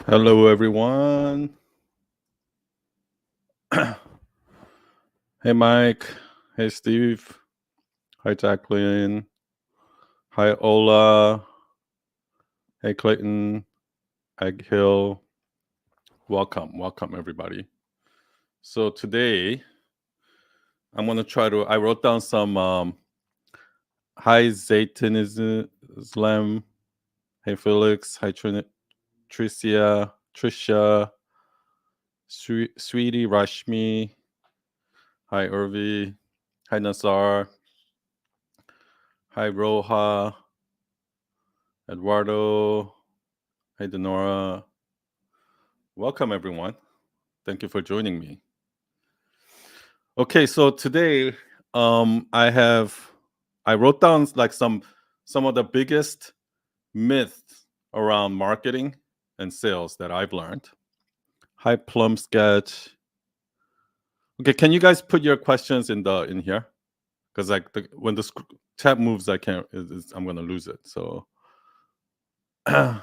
Hello, everyone. Hey, Mike. Hey, Steve. Hi, Jacqueline. Hi, Ola. Hey, Clayton. Egg Hill. Welcome, everybody. So today, I'm gonna try to. I wrote down some. Hi, Zaytonism. Islam. Hey, Felix. Hi, Tricia. Trisha. Sweetie. Rashmi. Hi, Urvi. Hi, Nazar. Hi, Roha. Eduardo. Hi, Denora. Welcome, everyone. Thank you for joining me. Okay, so today, I wrote down like some of the biggest myths around marketing and sales that I've learned. Hi, Plum Sketch. Okay, can you guys put your questions in here? Because when the chat moves, I can't. I'm gonna lose it. So, hi,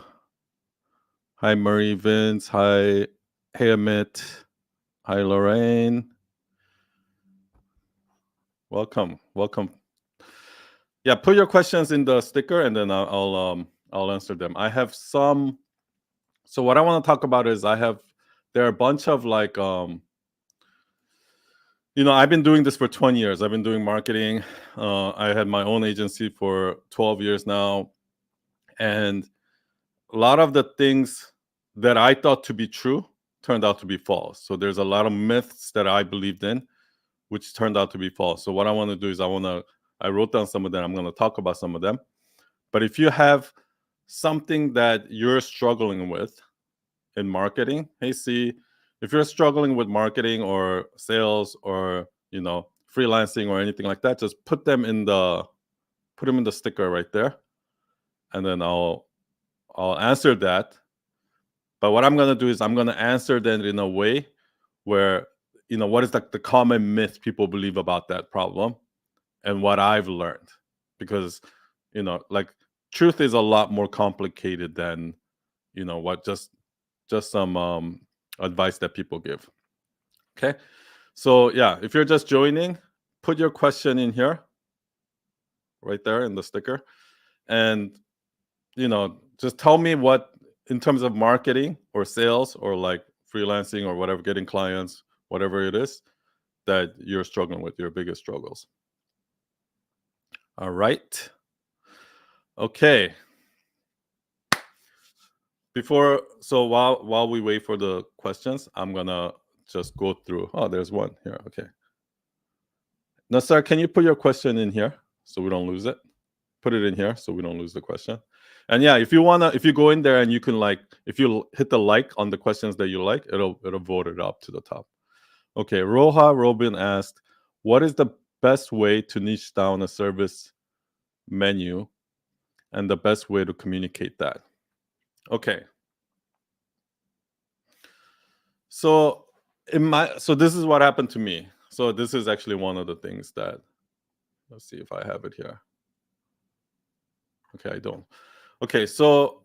Murray Vince. Hi, hey Amit. Hi, Lorraine. Welcome. Yeah, put your questions in the sticker, and then I'll answer them. I have some. So what I want to talk about is there are a bunch of like I've been doing this for 20 years. I've been doing marketing. I had my own agency for 12 years now, and a lot of the things that I thought to be true turned out to be false. So there's a lot of myths that I believed in, which turned out to be false. So what I want to do is I wrote down some of them. I'm going to talk about some of them. But if you have something that you're struggling with in marketing, hey, see, if you're struggling with marketing or sales or freelancing or anything like that, just put them in the sticker right there, and then I'll answer that. But what I'm gonna do is I'm gonna answer that in a way where what is the common myth people believe about that problem and what I've learned, because like truth is a lot more complicated than what just some advice that people give. Okay, so yeah, if you're just joining, put your question in here right there in the sticker, and just tell me what, in terms of marketing or sales or like freelancing or whatever, getting clients, whatever it is that you're struggling with, your biggest struggles. All right. Okay. While we wait for the questions, I'm gonna just go through. Oh, there's one here. Okay. Nasar, can you put your question in here so we don't lose it? Put it in here so we don't lose the question. And yeah, if you go in there and you can if you hit the like on the questions that you like, it'll vote it up to the top. Okay, Roha Robin asked, what is the best way to niche down a service menu and the best way to communicate that? Okay. So this is what happened to me. So this is actually one of the things that, let's see if I have it here. Okay, I don't. Okay, so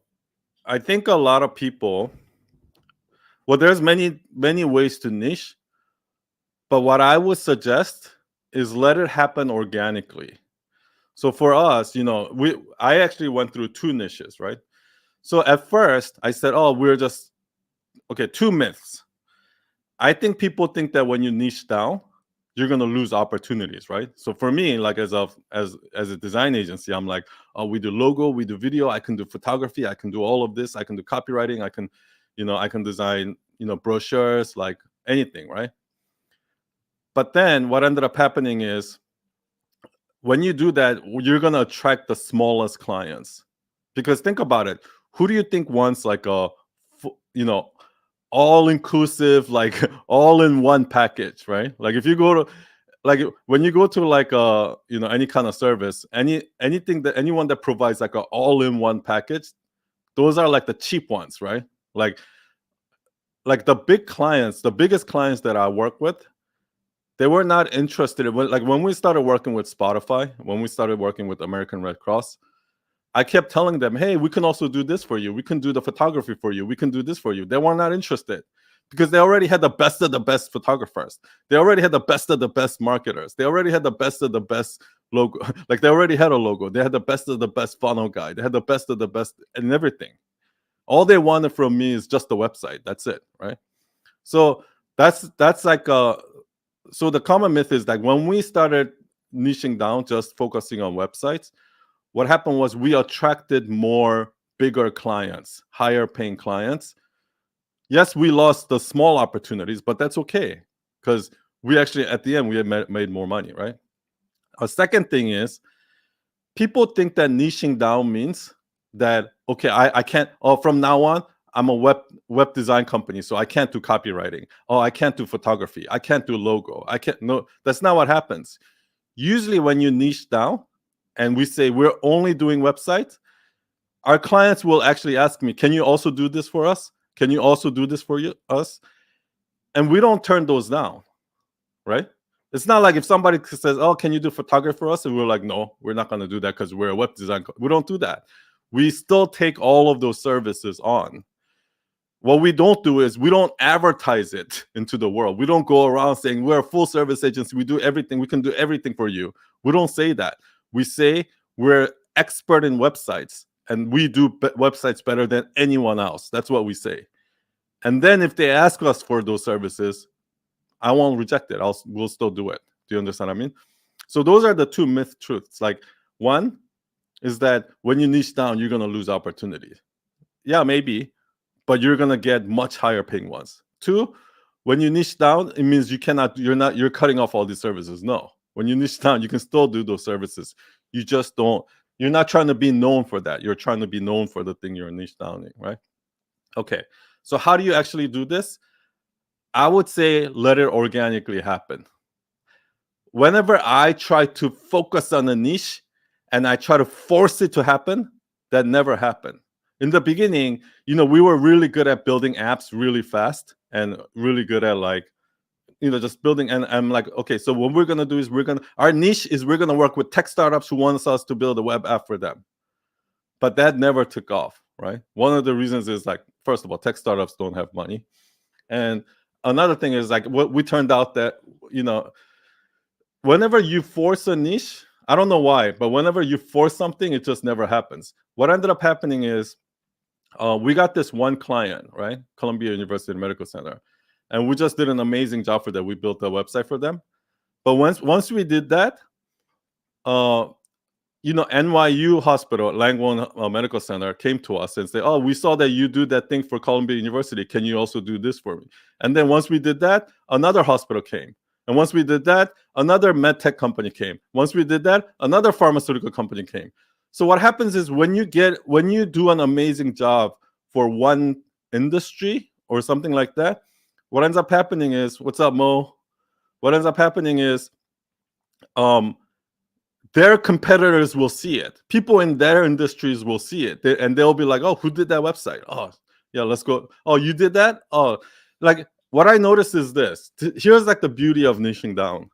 I think a lot of people, well, there's many ways to niche, but what I would suggest is let it happen organically. So for us, I actually went through two niches, right? So at first I said, oh, we're just two myths. I think people think that when you niche down, you're gonna lose opportunities, right? So for me, like as a design agency, I'm like, oh, we do logo, we do video, I can do photography, I can do all of this, I can do copywriting, I can design, brochures, like anything, right? But then what ended up happening is when you do that, you're gonna attract the smallest clients. Because think about it, who do you think wants like a all inclusive, like all in one package, right? Like if you go to when you go to like any kind of service, anyone that provides like a all in one package, those are like the cheap ones, right? Like the biggest clients that I work with, they were not interested in when we started working with Spotify, when we started working with American Red Cross. I kept telling them, hey, we can also do this for you. We can do the photography for you. We can do this for you. They were not interested because they already had the best of the best photographers. They already had the best of the best marketers. They already had the best of the best logo. Like they already had a logo. They had the best of the best funnel guy. They had the best of the best and everything. All they wanted from me is just the website. That's it, right? So that's like so the common myth is that when we started niching down, just focusing on websites, what happened was we attracted more bigger clients, higher paying clients. Yes, we lost the small opportunities, but that's okay because we actually at the end we made more money, right? A second thing is people think that niching down means that okay, I can't. Oh, from now on, I'm a web design company, so I can't do copywriting. Oh, I can't do photography. I can't do logo. I can't. No, that's not what happens. Usually, when you niche down, and we say we're only doing websites, our clients will actually ask me, "Can you also do this for us? Can you also do this for us?" And we don't turn those down, right? It's not like if somebody says, "Oh, can you do photography for us?" and we're like, "No, we're not going to do that because we're a web design." We don't do that. We still take all of those services on. What we don't do is we don't advertise it into the world. We don't go around saying we're a full service agency. We do everything. We can do everything for you. We don't say that. We say we're expert in websites and we do websites better than anyone else. That's what we say. And then if they ask us for those services, I won't reject it. We'll still do it. Do you understand what I mean? So those are the two myth truths. Like one is that when you niche down, you're gonna lose opportunities. Yeah, maybe, but you're gonna get much higher paying ones. Two, when you niche down, it means you're cutting off all these services. No. When you niche down, you can still do those services. You just don't, you're not trying to be known for that. You're trying to be known for the thing you're niche downing, right? Okay. So how do you actually do this? I would say let it organically happen. Whenever I try to focus on a niche and I try to force it to happen, that never happened. In the beginning, we were really good at building apps really fast and really good at just building. And I'm like, okay, so what we're going to do is our niche is we're going to work with tech startups who want us to build a web app for them. But that never took off, right? One of the reasons is first of all, tech startups don't have money. And another thing is what we turned out that, whenever you force a niche, I don't know why, but whenever you force something, it just never happens. What ended up happening is we got this one client, right? Columbia University Medical Center. And we just did an amazing job for them. We built a website for them. But once we did that, NYU Hospital, Langone Medical Center came to us and said, "Oh, we saw that you do that thing for Columbia University. Can you also do this for me?" And then once we did that, another hospital came. And once we did that, another med tech company came. Once we did that, another pharmaceutical company came. So what happens is when you do an amazing job for one industry or something like that, what ends up happening is, what's up, Mo? What ends up happening is, their competitors will see it. People in their industries will see it, and they'll be like, "Oh, who did that website? Oh, yeah, let's go. Oh, you did that? Oh." Like what I noticed is this. Here's the beauty of niching down.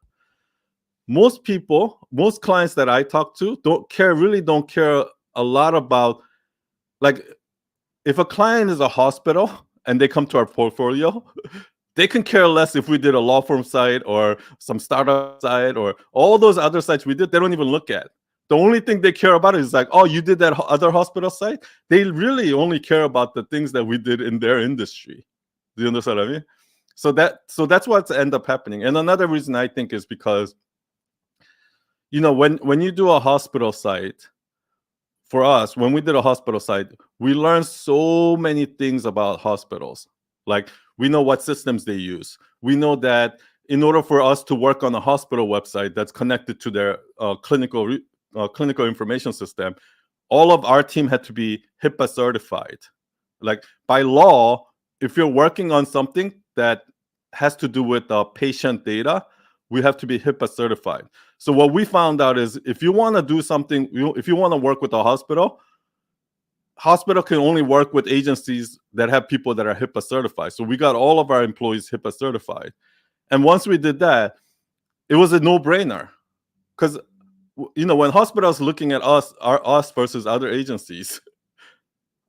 Most clients that I talk to really don't care a lot about, if a client is a hospital and they come to our portfolio, they can care less if we did a law firm site or some startup site or all those other sites we did. They don't even look at. The only thing they care about is "Oh, you did that other hospital site." They really only care about the things that we did in their industry. Do you understand what I mean? So that's what's end up happening. And another reason I think is because, when you do a hospital site, for us, when we did a hospital site, we learned so many things about hospitals. Like we know what systems they use. We know that in order for us to work on a hospital website that's connected to their clinical information system, all of our team had to be HIPAA certified. Like by law, if you're working on something that has to do with patient data, we have to be HIPAA certified. So what we found out is if you want to do something, if you want to work with a hospital can only work with agencies that have people that are HIPAA certified. So we got all of our employees HIPAA certified. And once we did that, it was a no-brainer because when hospitals looking at us versus other agencies,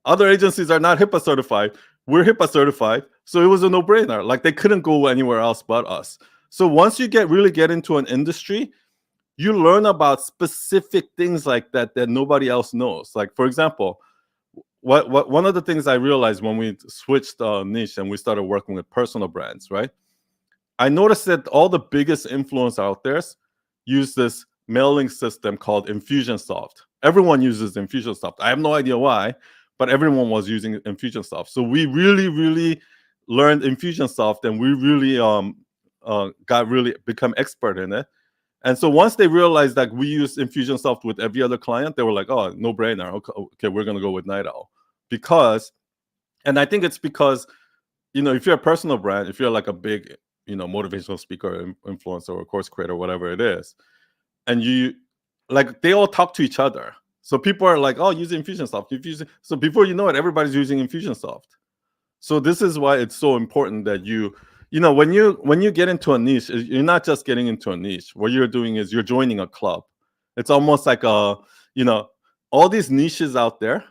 other agencies are not HIPAA certified. We're HIPAA certified, so it was a no-brainer. Like they couldn't go anywhere else but us. So once you really get into an industry, you learn about specific things like that nobody else knows. Like for example, what one of the things I realized when we switched niche and we started working with personal brands, right? I noticed that all the biggest influencers out there use this mailing system called Infusionsoft. Everyone uses Infusionsoft. I have no idea why, but everyone was using Infusionsoft. So we really, really learned Infusionsoft, and we really got really become expert in it. And so once they realized that we use Infusionsoft with every other client, they were like, "Oh, no brainer. Okay, we're gonna go with Night Owl," because, and I think it's because, if you're a personal brand, if you're like a big, motivational speaker, influencer, or course creator, whatever it is, and like they all talk to each other. So people are like, "Oh, use Infusionsoft." So before you know it, everybody's using Infusionsoft. So this is why it's so important that when you get into a niche, you're not just getting into a niche. What you're doing is you're joining a club. It's almost like all these niches out there,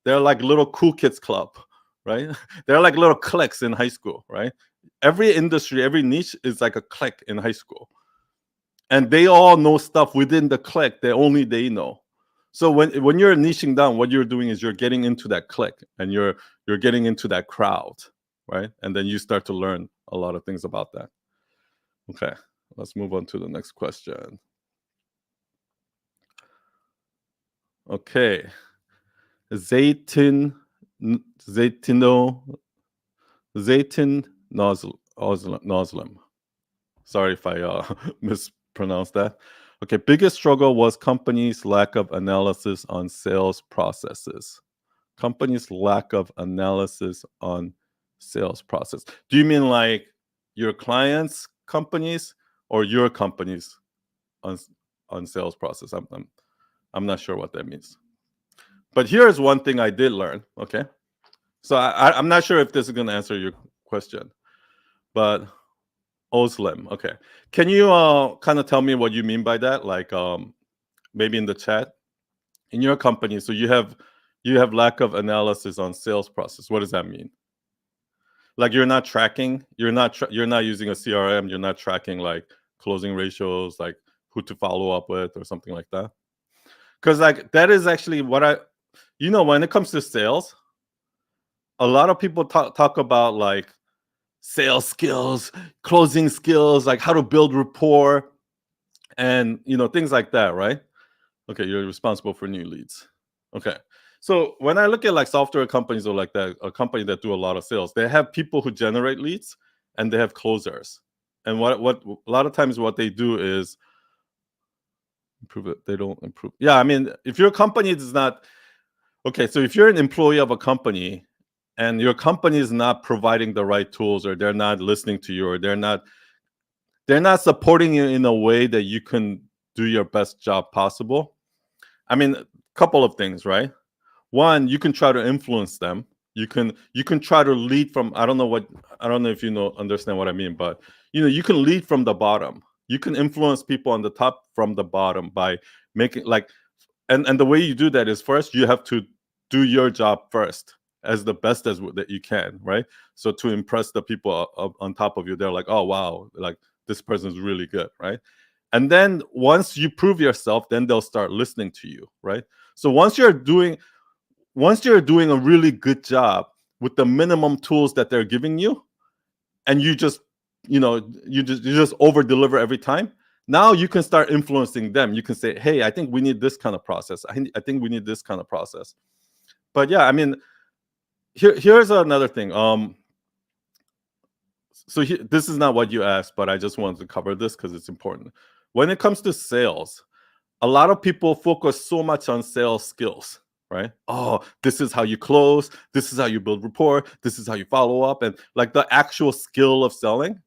they're like little cool kids club, right? They're like little cliques in high school, right? Every industry, every niche is like a clique in high school. And they all know stuff within the clique that only they know. So when you're niching down, what you're doing is you're getting into that clique, and you're getting into that crowd, right? And then you start to learn a lot of things about that. Okay, let's move on to the next question. Okay, Zaytin Noslim. Sorry if I mispronounced that. Okay, biggest struggle was companies' lack of analysis on sales processes. Companies' lack of analysis on sales process. Do you mean like your clients' companies or your companies on sales process? I'm not sure what that means. But here's one thing I did learn. Okay, so I'm not sure if this is going to answer your question, but Oslim. Okay, can you kind of tell me what you mean by that? Like maybe in the chat. In your company, so you have lack of analysis on sales process. What does that mean? Like you're not tracking, you're not using a CRM, you're not tracking like closing ratios, like who to follow up with or something like that. Because like that is actually what when it comes to sales, a lot of people talk about like sales skills, closing skills, like how to build rapport, and things like that, right? Okay, you're responsible for new leads. Okay. So when I look at like software companies or like that, a company that do a lot of sales, they have people who generate leads and they have closers. And what a lot of times what they do is improve it. They don't improve. Yeah, I mean, if your company does not, okay, so if you're an employee of a company and your company is not providing the right tools, or they're not listening to you, or they're not supporting you in a way that you can do your best job possible. I mean, a couple of things, right? One, you can try to influence them. You can try to lead from, I don't know if you understand what I mean, but you can lead from the bottom. You can influence people on the top from the bottom by making like, and the way you do that is, first you have to do your job first as the best as that you can, right? So to impress the people on top of you, they're like, oh wow, like this person's really good, right? And then once you prove yourself, then they'll start listening to you, right? So once you're doing a really good job with the minimum tools that they're giving you, and you just over deliver every time, now you can start influencing them. You can say, hey, I think we need this kind of process. I think we need this kind of process. But yeah, I mean, here's another thing. So this is not what you asked, but I just wanted to cover this because it's important. When it comes to sales, a lot of people focus so much on sales skills, right? Oh, this is how you close. This is how you build rapport. This is how you follow up, and like the actual skill of selling.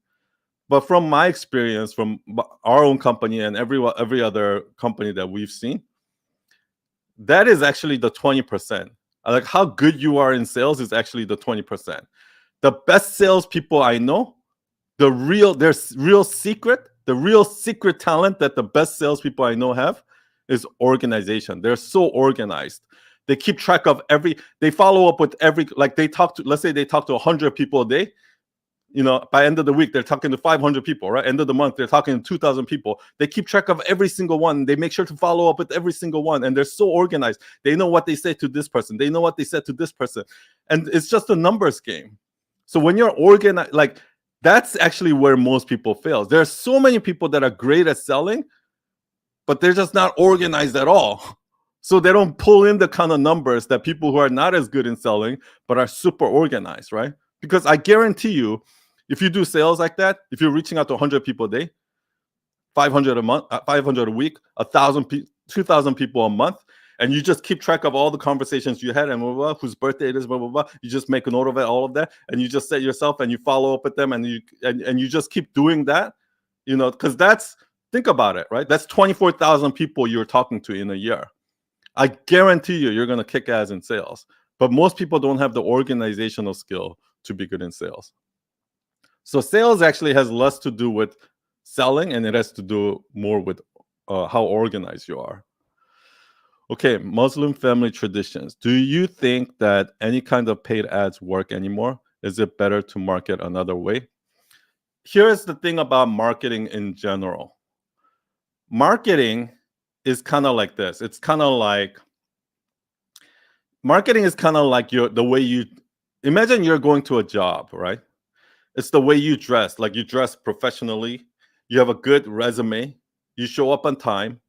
But from my experience, from our own company and every other company that we've seen, that is actually the 20%. Like how good you are in sales is actually the 20%. The best salespeople I know, the real secret talent that the best salespeople I know have is organization. They're so organized. They keep track of they follow up with like let's say they talk to 100 people a day. By end of the week, they're talking to 500 people, right? End of the month, they're talking to 2,000 people. They keep track of every single one. They make sure to follow up with every single one. And they're so organized. They know what they say to this person. They know what they said to this person. And it's just a numbers game. So when you're organized, like that's actually where most people fail. There are so many people that are great at selling, but they're just not organized at all. So they don't pull in the kind of numbers that people who are not as good in selling, but are super organized, right? Because I guarantee you, if you do sales like that, if you're reaching out to 100 people a day, 500 a month, 500 a week, 1,000, 2,000 people a month, and you just keep track of all the conversations you had and blah, blah, blah, whose birthday it is, blah, blah, blah. You just make a note of it, all of that, and you just set yourself and you follow up with them, and you just keep doing that, because think about it, right? That's 24,000 people you're talking to in a year. I guarantee you're going to kick ass in sales. But most people don't have the organizational skill to be good in sales. So sales actually has less to do with selling, and it has to do more with how organized you are. Okay, Muslim family traditions. Do you think that any kind of paid ads work anymore? Is it better to market another way? Here's the thing about marketing in general. Marketing is kind of like this. It's kind of like marketing is kind of like the way you imagine you're going to a job, right? It's the way you dress. Like you dress professionally, you have a good resume, you show up on time.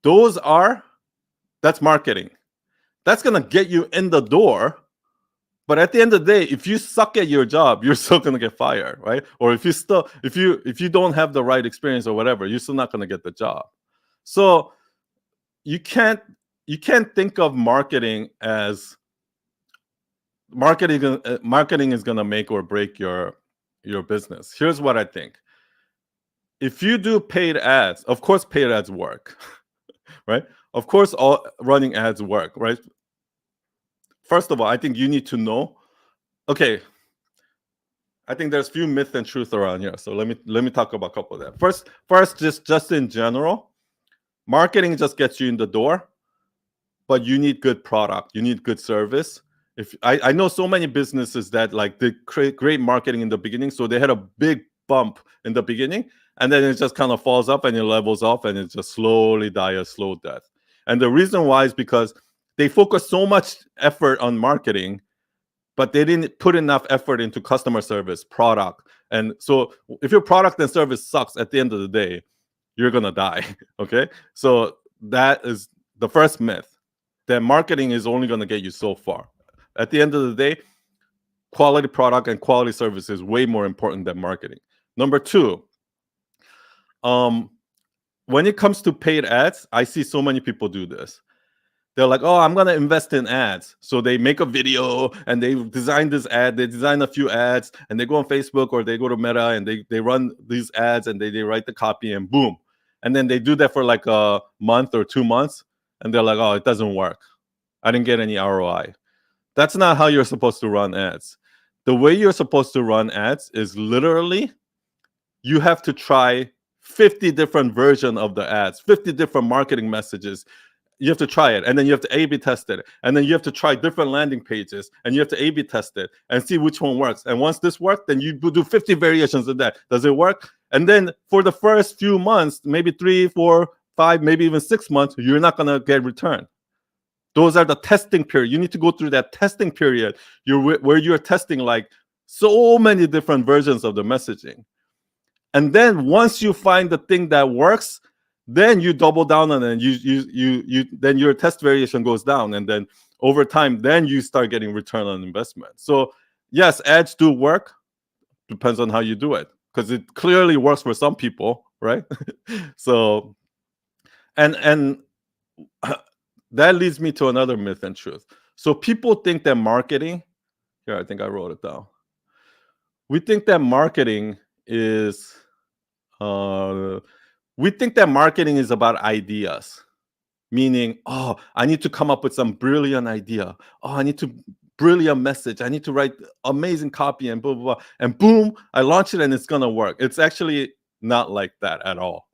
That's marketing. That's gonna get you in the door. But at the end of the day, if you suck at your job, you're still gonna get fired, right? Or if you don't have the right experience or whatever, you're still not gonna get the job. So you can't think of marketing as marketing is gonna make or break your business. Here's what I think. If you do paid ads, of course paid ads work, right? Of course all running ads work, right? First of all, I think you need to know. Okay, I think there's few myths and truth around here. So let me talk about a couple of that. First, just in general, marketing just gets you in the door, but you need good product, you need good service. If I know so many businesses that like they create great marketing in the beginning, so they had a big bump in the beginning, and then it just kind of falls up and it levels off and it just slowly dies a slow death. And the reason why is because they focus so much effort on marketing, but they didn't put enough effort into customer service, product. And so if your product and service sucks at the end of the day, you're gonna die. Okay, so that is the first myth, that marketing is only gonna get you so far. At the end of the day, quality product and quality service is way more important than marketing. Number two, when it comes to paid ads, I see so many people do this. They're like, oh, I'm going to invest in ads. So they make a video and they design this ad. They design a few ads and they go on Facebook or they go to Meta and they run these ads and they write the copy and boom. And then they do that for like a month or 2 months. And they're like, oh, it doesn't work. I didn't get any ROI. That's not how you're supposed to run ads. The way you're supposed to run ads is literally you have to try 50 different versions of the ads, 50 different marketing messages. You have to try it, and then you have to A/B test it, and then you have to try different landing pages, and you have to A/B test it and see which one works. And once this works, then you do 50 variations of that. Does it work? And then for the first few months, maybe 3, 4, 5, maybe even 6 months, you're not gonna get return. Those are the testing period. You need to go through that testing period where you're testing like so many different versions of the messaging. And then once you find the thing that works, then you double down on it, and then your test variation goes down, and then over time, then you start getting return on investment. So yes, ads do work. Depends on how you do it, because it clearly works for some people, right? So, and that leads me to another myth and truth. So people think that marketing, here, I think I wrote it down. We think that marketing is about ideas, meaning, oh, I need to come up with some brilliant idea. Oh, I need to brilliant message. I need to write amazing copy and blah, blah, blah. And boom, I launch it and it's going to work. It's actually not like that at all.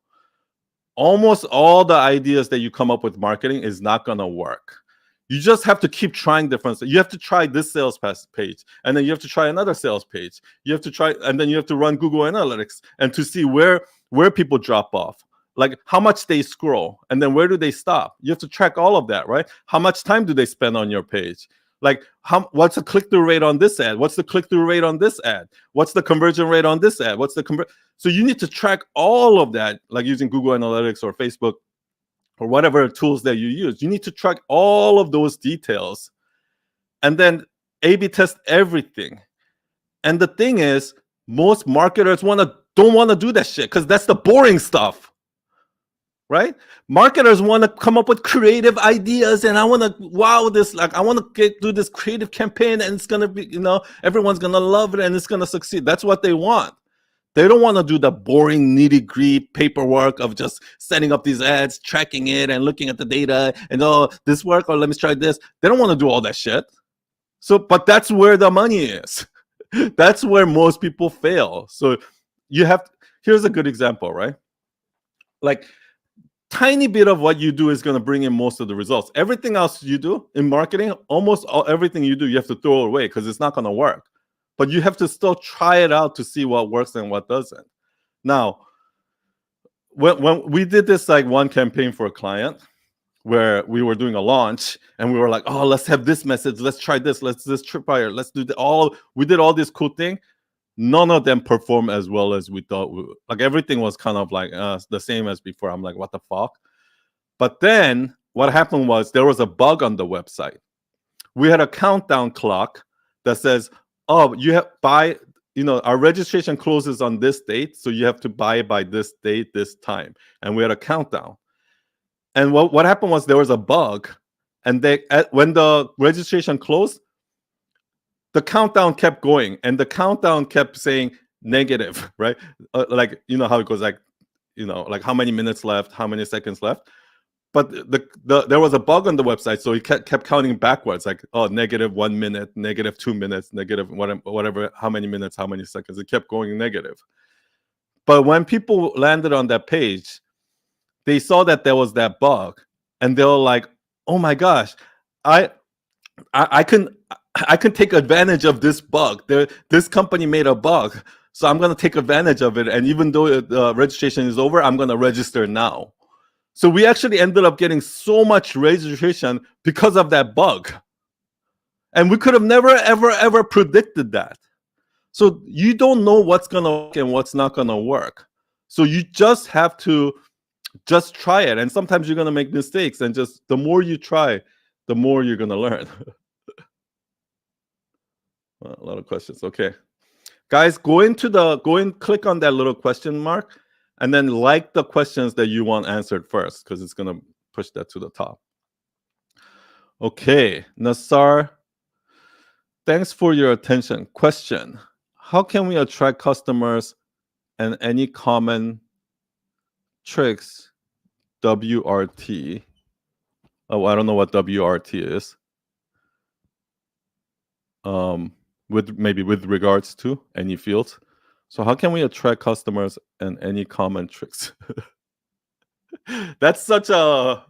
almost all the ideas that you come up with marketing is not going to work. You just have to keep trying different stuff. You have to try this sales page, and then you have to try another sales page. You have to try, and then you have to run Google Analytics and to see where people drop off, like how much they scroll, and then where do they stop. You have to track all of that, right? How much time do they spend on your page? Like, what's the click-through rate on this ad? What's the click-through rate on this ad? What's the conversion rate on this ad? What's the So you need to track all of that, like using Google Analytics or Facebook or whatever tools that you use. You need to track all of those details and then A/B test everything. And the thing is, most marketers don't want to do that shit because that's the boring stuff, right? Marketers want to come up with creative ideas, and I want to I want to do this creative campaign, and it's gonna be, everyone's gonna love it and it's gonna succeed. That's what they want. They don't want to do the boring, nitty-gritty paperwork of just setting up these ads, tracking it, and looking at the data, and this work, or let me try this. They don't want to do all that shit. So, but that's where the money is. That's where most people fail. So here's a good example, right? Like, tiny bit of what you do is going to bring in most of the results. Everything else you do in marketing, almost everything you do, you have to throw away because it's not going to work. But you have to still try it out to see what works and what doesn't. Now, when we did this like one campaign for a client where we were doing a launch and we were like, oh, let's have this message. Let's try this. Let's this tripwire. Let's do we did all this cool thing. None of them performed as well as we thought. Like, everything was kind of like the same as before. I'm like, what the fuck? But then what happened was there was a bug on the website. We had a countdown clock that says, oh, you have our registration closes on this date, so you have to buy by this date, this time. And we had a countdown. And what happened was there was a bug, and when the registration closed, the countdown kept going, and the countdown kept saying negative, right? Like, how it goes, like, like how many minutes left, how many seconds left. But there was a bug on the website, so it kept counting backwards, like, oh, -1 minute, -2 minutes, negative whatever, how many minutes, how many seconds. It kept going negative. But when people landed on that page, they saw that there was that bug, and they were like, oh my gosh, I can take advantage of this bug. This company made a bug, so I'm going to take advantage of it. And even though the registration is over, I'm going to register now. So we actually ended up getting so much registration because of that bug. And we could have never, ever, ever predicted that. So you don't know what's going to work and what's not going to work. So you just have to just try it. And sometimes you're going to make mistakes. And just the more you try, the more you're going to learn. A lot of questions. Okay. Guys, go and click on that little question mark, and then like the questions that you want answered first, because it's going to push that to the top. Okay, Nassar, thanks for your attention. Question: how can we attract customers, and any common tricks? WRT. Oh, I don't know what WRT is. With regards to any fields. So how can we attract customers, and any common tricks? That's such a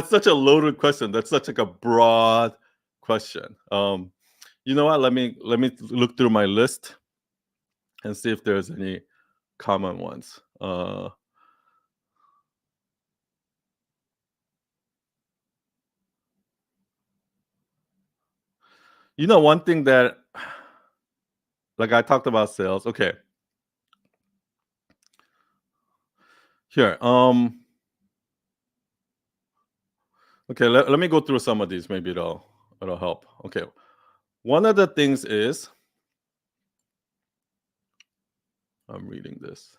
loaded question. That's such like a broad question. You know what? Let me look through my list and see if there's any common ones. One thing that, like, I talked about sales. Okay. Here. Okay, let me go through some of these. Maybe it'll help. Okay. One of the things is, I'm reading this.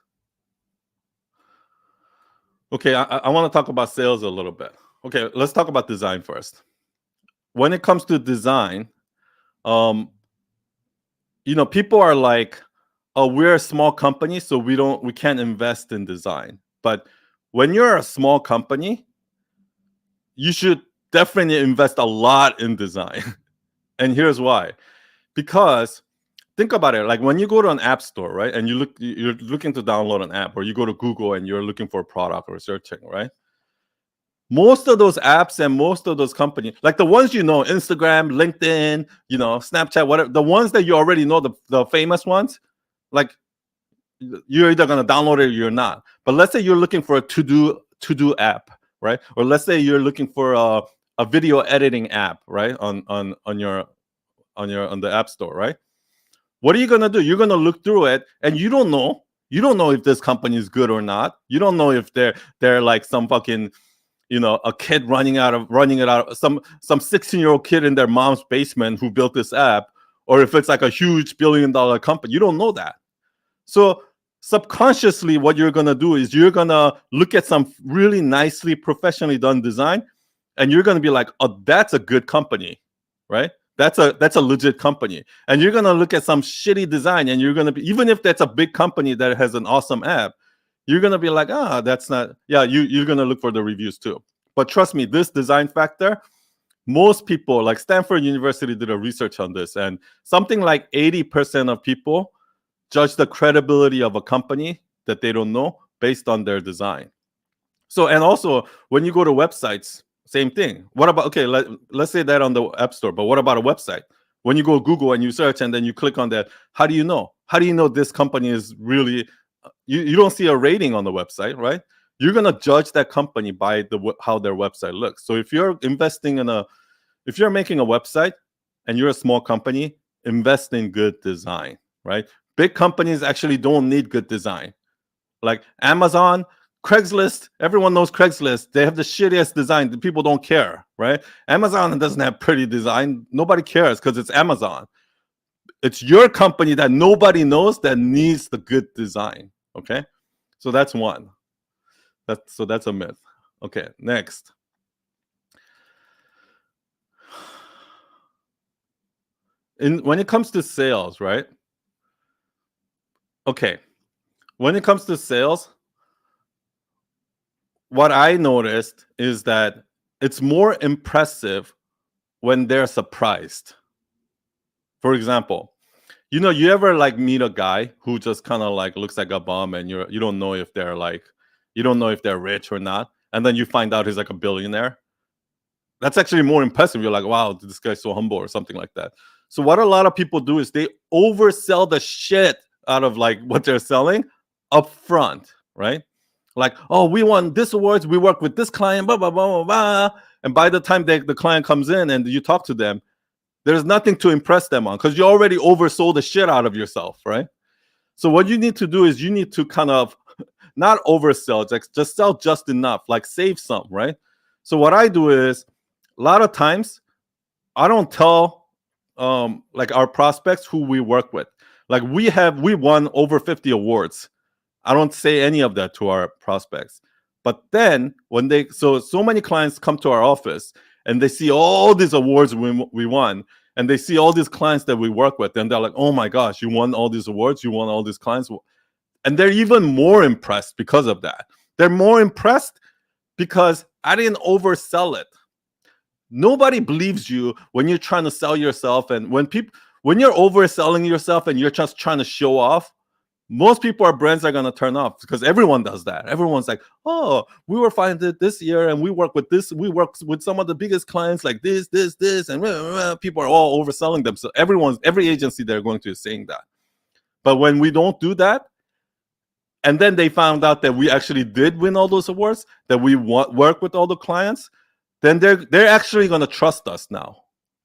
Okay, I want to talk about sales a little bit. Okay, let's talk about design first. When it comes to design, people are like, oh, we're a small company, so we can't invest in design. But when you're a small company, you should definitely invest a lot in design. And here's why. Because think about it. Like when you go to an app store, right, and you're looking to download an app, or you go to Google and you're looking for a product or searching, right? Most of those apps and most of those companies, like the ones Instagram, LinkedIn, Snapchat, whatever, the ones that you already know, the famous ones, like you're either gonna download it or you're not. But let's say you're looking for a to do app, right? Or let's say you're looking for a video editing app, right? On the app store, right? What are you gonna do? You're gonna look through it, and you don't know. You don't know if this company is good or not. You don't know if they're like some fucking, a kid running it out, some 16-year-old kid in their mom's basement who built this app, or if it's like a huge billion-dollar company. You don't know that. So subconsciously, what you're gonna do is you're gonna look at some really nicely, professionally done design, and you're gonna be like, "Oh, that's a good company, right? That's a legit company." And you're gonna look at some shitty design, and you're gonna be, even if that's a big company that has an awesome app, you're gonna be like, that's not. Yeah, you're gonna look for the reviews too. But trust me, this design factor, most people, like Stanford University did a research on this, and something like 80% of people judge the credibility of a company that they don't know based on their design. So, and also when you go to websites, same thing. What about, okay, let's say that on the App Store, but what about a website? When you go Google and you search and then you click on that, how do you know? How do you know this company is really, you don't see a rating on the website, right? You're going to judge that company by how their website looks. So if you're if you're making a website and you're a small company, invest in good design, right? Big companies actually don't need good design. Like Amazon, Craigslist, everyone knows Craigslist. They have the shittiest design. The people don't care, right? Amazon doesn't have pretty design. Nobody cares because it's Amazon. It's your company that nobody knows that needs the good design, okay? So that's one. That's a myth. Okay, next. When it comes to sales, right? Okay. When it comes to sales, what I noticed is that it's more impressive when they're surprised. For example, you ever like meet a guy who just kind of like looks like a bum, and you don't know if they're rich or not, and then you find out he's like a billionaire. That's actually more impressive. You're like, wow, this guy's so humble, or something like that. So what a lot of people do is they oversell the shit out of like what they're selling up front, right? Like, oh, we won this awards, we work with this client, blah, blah, blah, blah, blah. And by the time the client comes in and you talk to them, there's nothing to impress them on because you already oversold the shit out of yourself, right? So what you need to do is you need to kind of not oversell, just sell just enough, like save some, right? So what I do is a lot of times I don't tell like our prospects who we work with. Like we won over 50 awards. I don't say any of that to our prospects. But then when so many clients come to our office and they see all these awards we won, and they see all these clients that we work with, and they're like, oh my gosh, you won all these awards, you won all these clients. And they're even more impressed because of that. They're more impressed because I didn't oversell it. Nobody believes you when you're trying to sell yourself, and when you're overselling yourself and you're just trying to show off, most people or brands are going to turn off because everyone does that. Everyone's like, oh, we were funded this year and we work with some of the biggest clients like this, and people are all overselling them. So every agency they're going to is saying that. But when we don't do that, and then they found out that we actually did win all those awards, that we work with all the clients, then they're actually going to trust us now.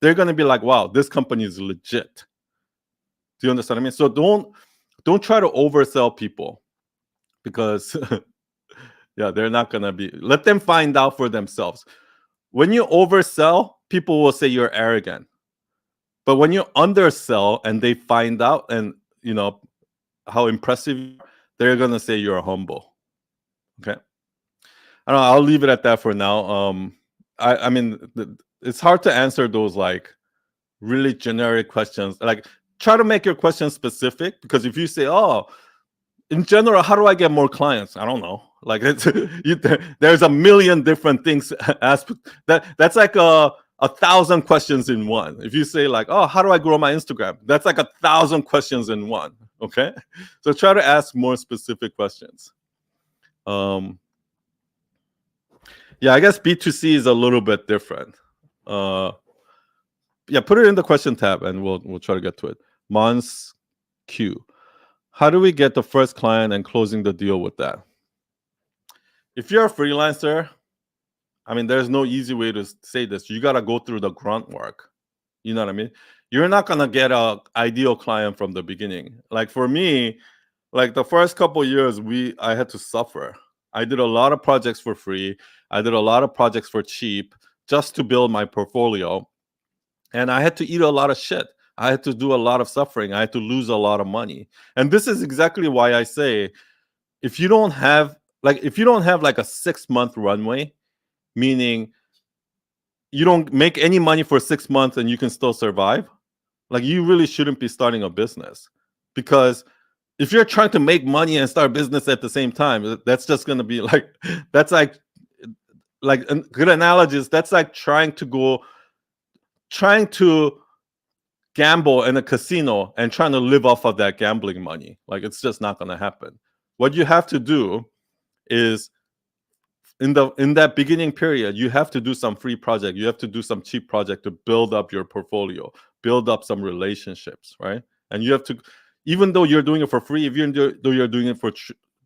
They're going to be like, wow, this company is legit. Do you understand what I mean? So don't try to oversell people, because yeah, they're not going to be. Let them find out for themselves. When you oversell, people will say you're arrogant. But when you undersell and they find out and how impressive you are, they're going to say you're humble. Okay. I don't know, I'll leave it at that for now. I mean, it's hard to answer those like really generic questions. Like, try to make your question specific, because if you say, oh, in general, how do I get more clients? I don't know. Like there's a million different things. That's like 1,000 questions in one. If you say like, oh, how do I grow my Instagram? That's like 1,000 questions in one. Okay. So try to ask more specific questions. Yeah, I guess B2C is a little bit different. Yeah, put it in the question tab and we'll try to get to it. Mons Q. How do we get the first client and closing the deal with that? If you're a freelancer, I mean, there's no easy way to say this. You got to go through the grunt work. You know what I mean? You're not going to get an ideal client from the beginning. Like for me, like the first couple of years, I had to suffer. I did a lot of projects for free. I did a lot of projects for cheap just to build my portfolio. And I had to eat a lot of shit. I had to do a lot of suffering. I had to lose a lot of money. And this is exactly why I say, if you don't have like a 6-month runway, meaning you don't make any money for 6 months and you can still survive, like you really shouldn't be starting a business. Because if you're trying to make money and start a business at the same time, that's just going to be like, that's like a good analogy is that's like trying to gamble in a casino and trying to live off of that gambling money. Like it's just not going to happen. What you have to do is in that beginning period, you have to do some free project. You have to do some cheap project to build up your portfolio, build up some relationships, right? And you have to, even though you're doing it for free, if you're doing it for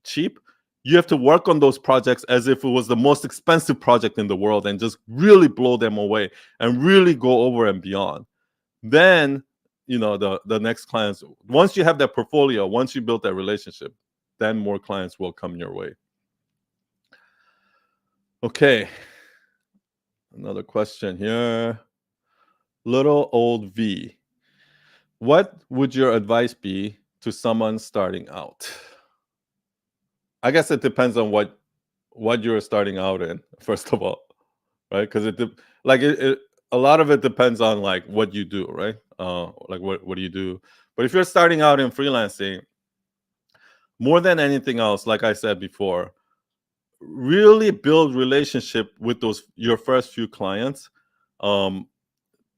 cheap, you have to work on those projects as if it was the most expensive project in the world and just really blow them away and really go over and beyond. Then, the next clients, once you have that portfolio, once you build that relationship, then more clients will come your way. Okay. Another question here. Little old V. What would your advice be to someone starting out? I guess it depends on what you're starting out in, first of all, right? Because a lot of it depends on like what you do, right? Like what do you do? But if you're starting out in freelancing, more than anything else, like I said before, really build relationship with your first few clients.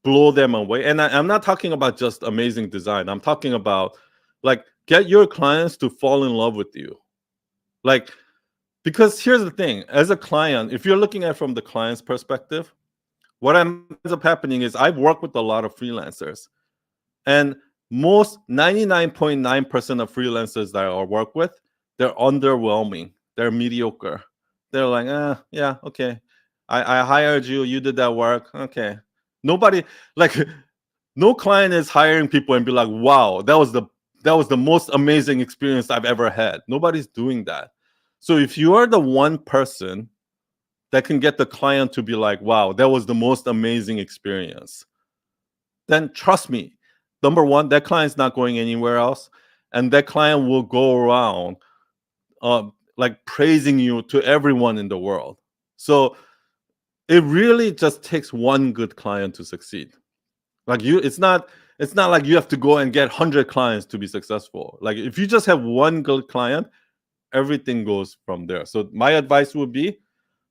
Blow them away. And I'm not talking about just amazing design. I'm talking about like get your clients to fall in love with you. Like, because here's the thing, as a client, if you're looking at it from the client's perspective, what ends up happening is I've worked with a lot of freelancers, and most 99.9% of freelancers that I work with, they're underwhelming. They're mediocre. They're like, yeah, okay. I hired you. You did that work. Okay. Nobody, like, no client is hiring people and be like, wow, that was the most amazing experience I've ever had. Nobody's doing that. So if you are the one person that can get the client to be like, wow, that was the most amazing experience, then trust me, number one, that client's not going anywhere else. And that client will go around like praising you to everyone in the world. So it really just takes one good client to succeed. Like it's not like you have to go and get 100 clients to be successful. Like if you just have one good client, everything goes from there. So my advice would be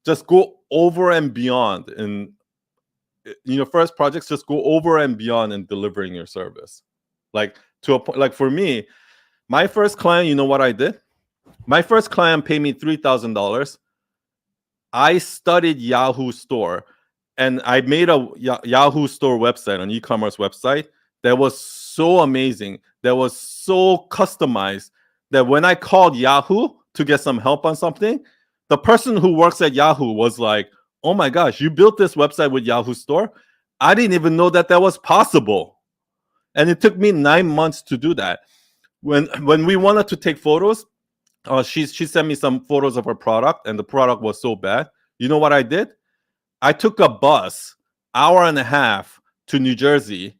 just go over and beyond in your first projects. Just go over and beyond in delivering your service. Like to a point, like for me, my first client, you know what I did? My first client paid me $3,000. I studied Yahoo Store, and I made a Yahoo Store website, an e-commerce website that was so amazing, that was so customized, that when I called Yahoo to get some help on something, the person who works at Yahoo was like, oh my gosh, you built this website with Yahoo Store? I didn't even know that was possible. And it took me 9 months to do that. When we wanted to take photos, she sent me some photos of her product, and the product was so bad. You know what I did? I took a bus, hour and a half, to New Jersey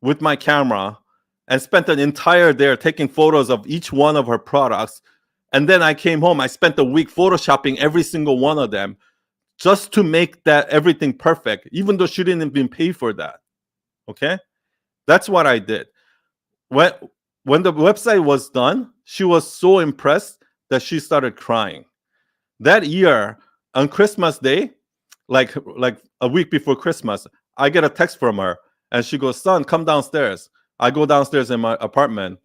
with my camera and spent an entire day taking photos of each one of her products. And then I came home. I spent a week photoshopping every single one of them just to make that everything perfect, even though she didn't even pay for that. Okay? That's what I did. When the website was done, she was so impressed that she started crying. That year, on Christmas Day, like a week before Christmas, I get a text from her, and she goes, "Son, come downstairs." I go downstairs in my apartment,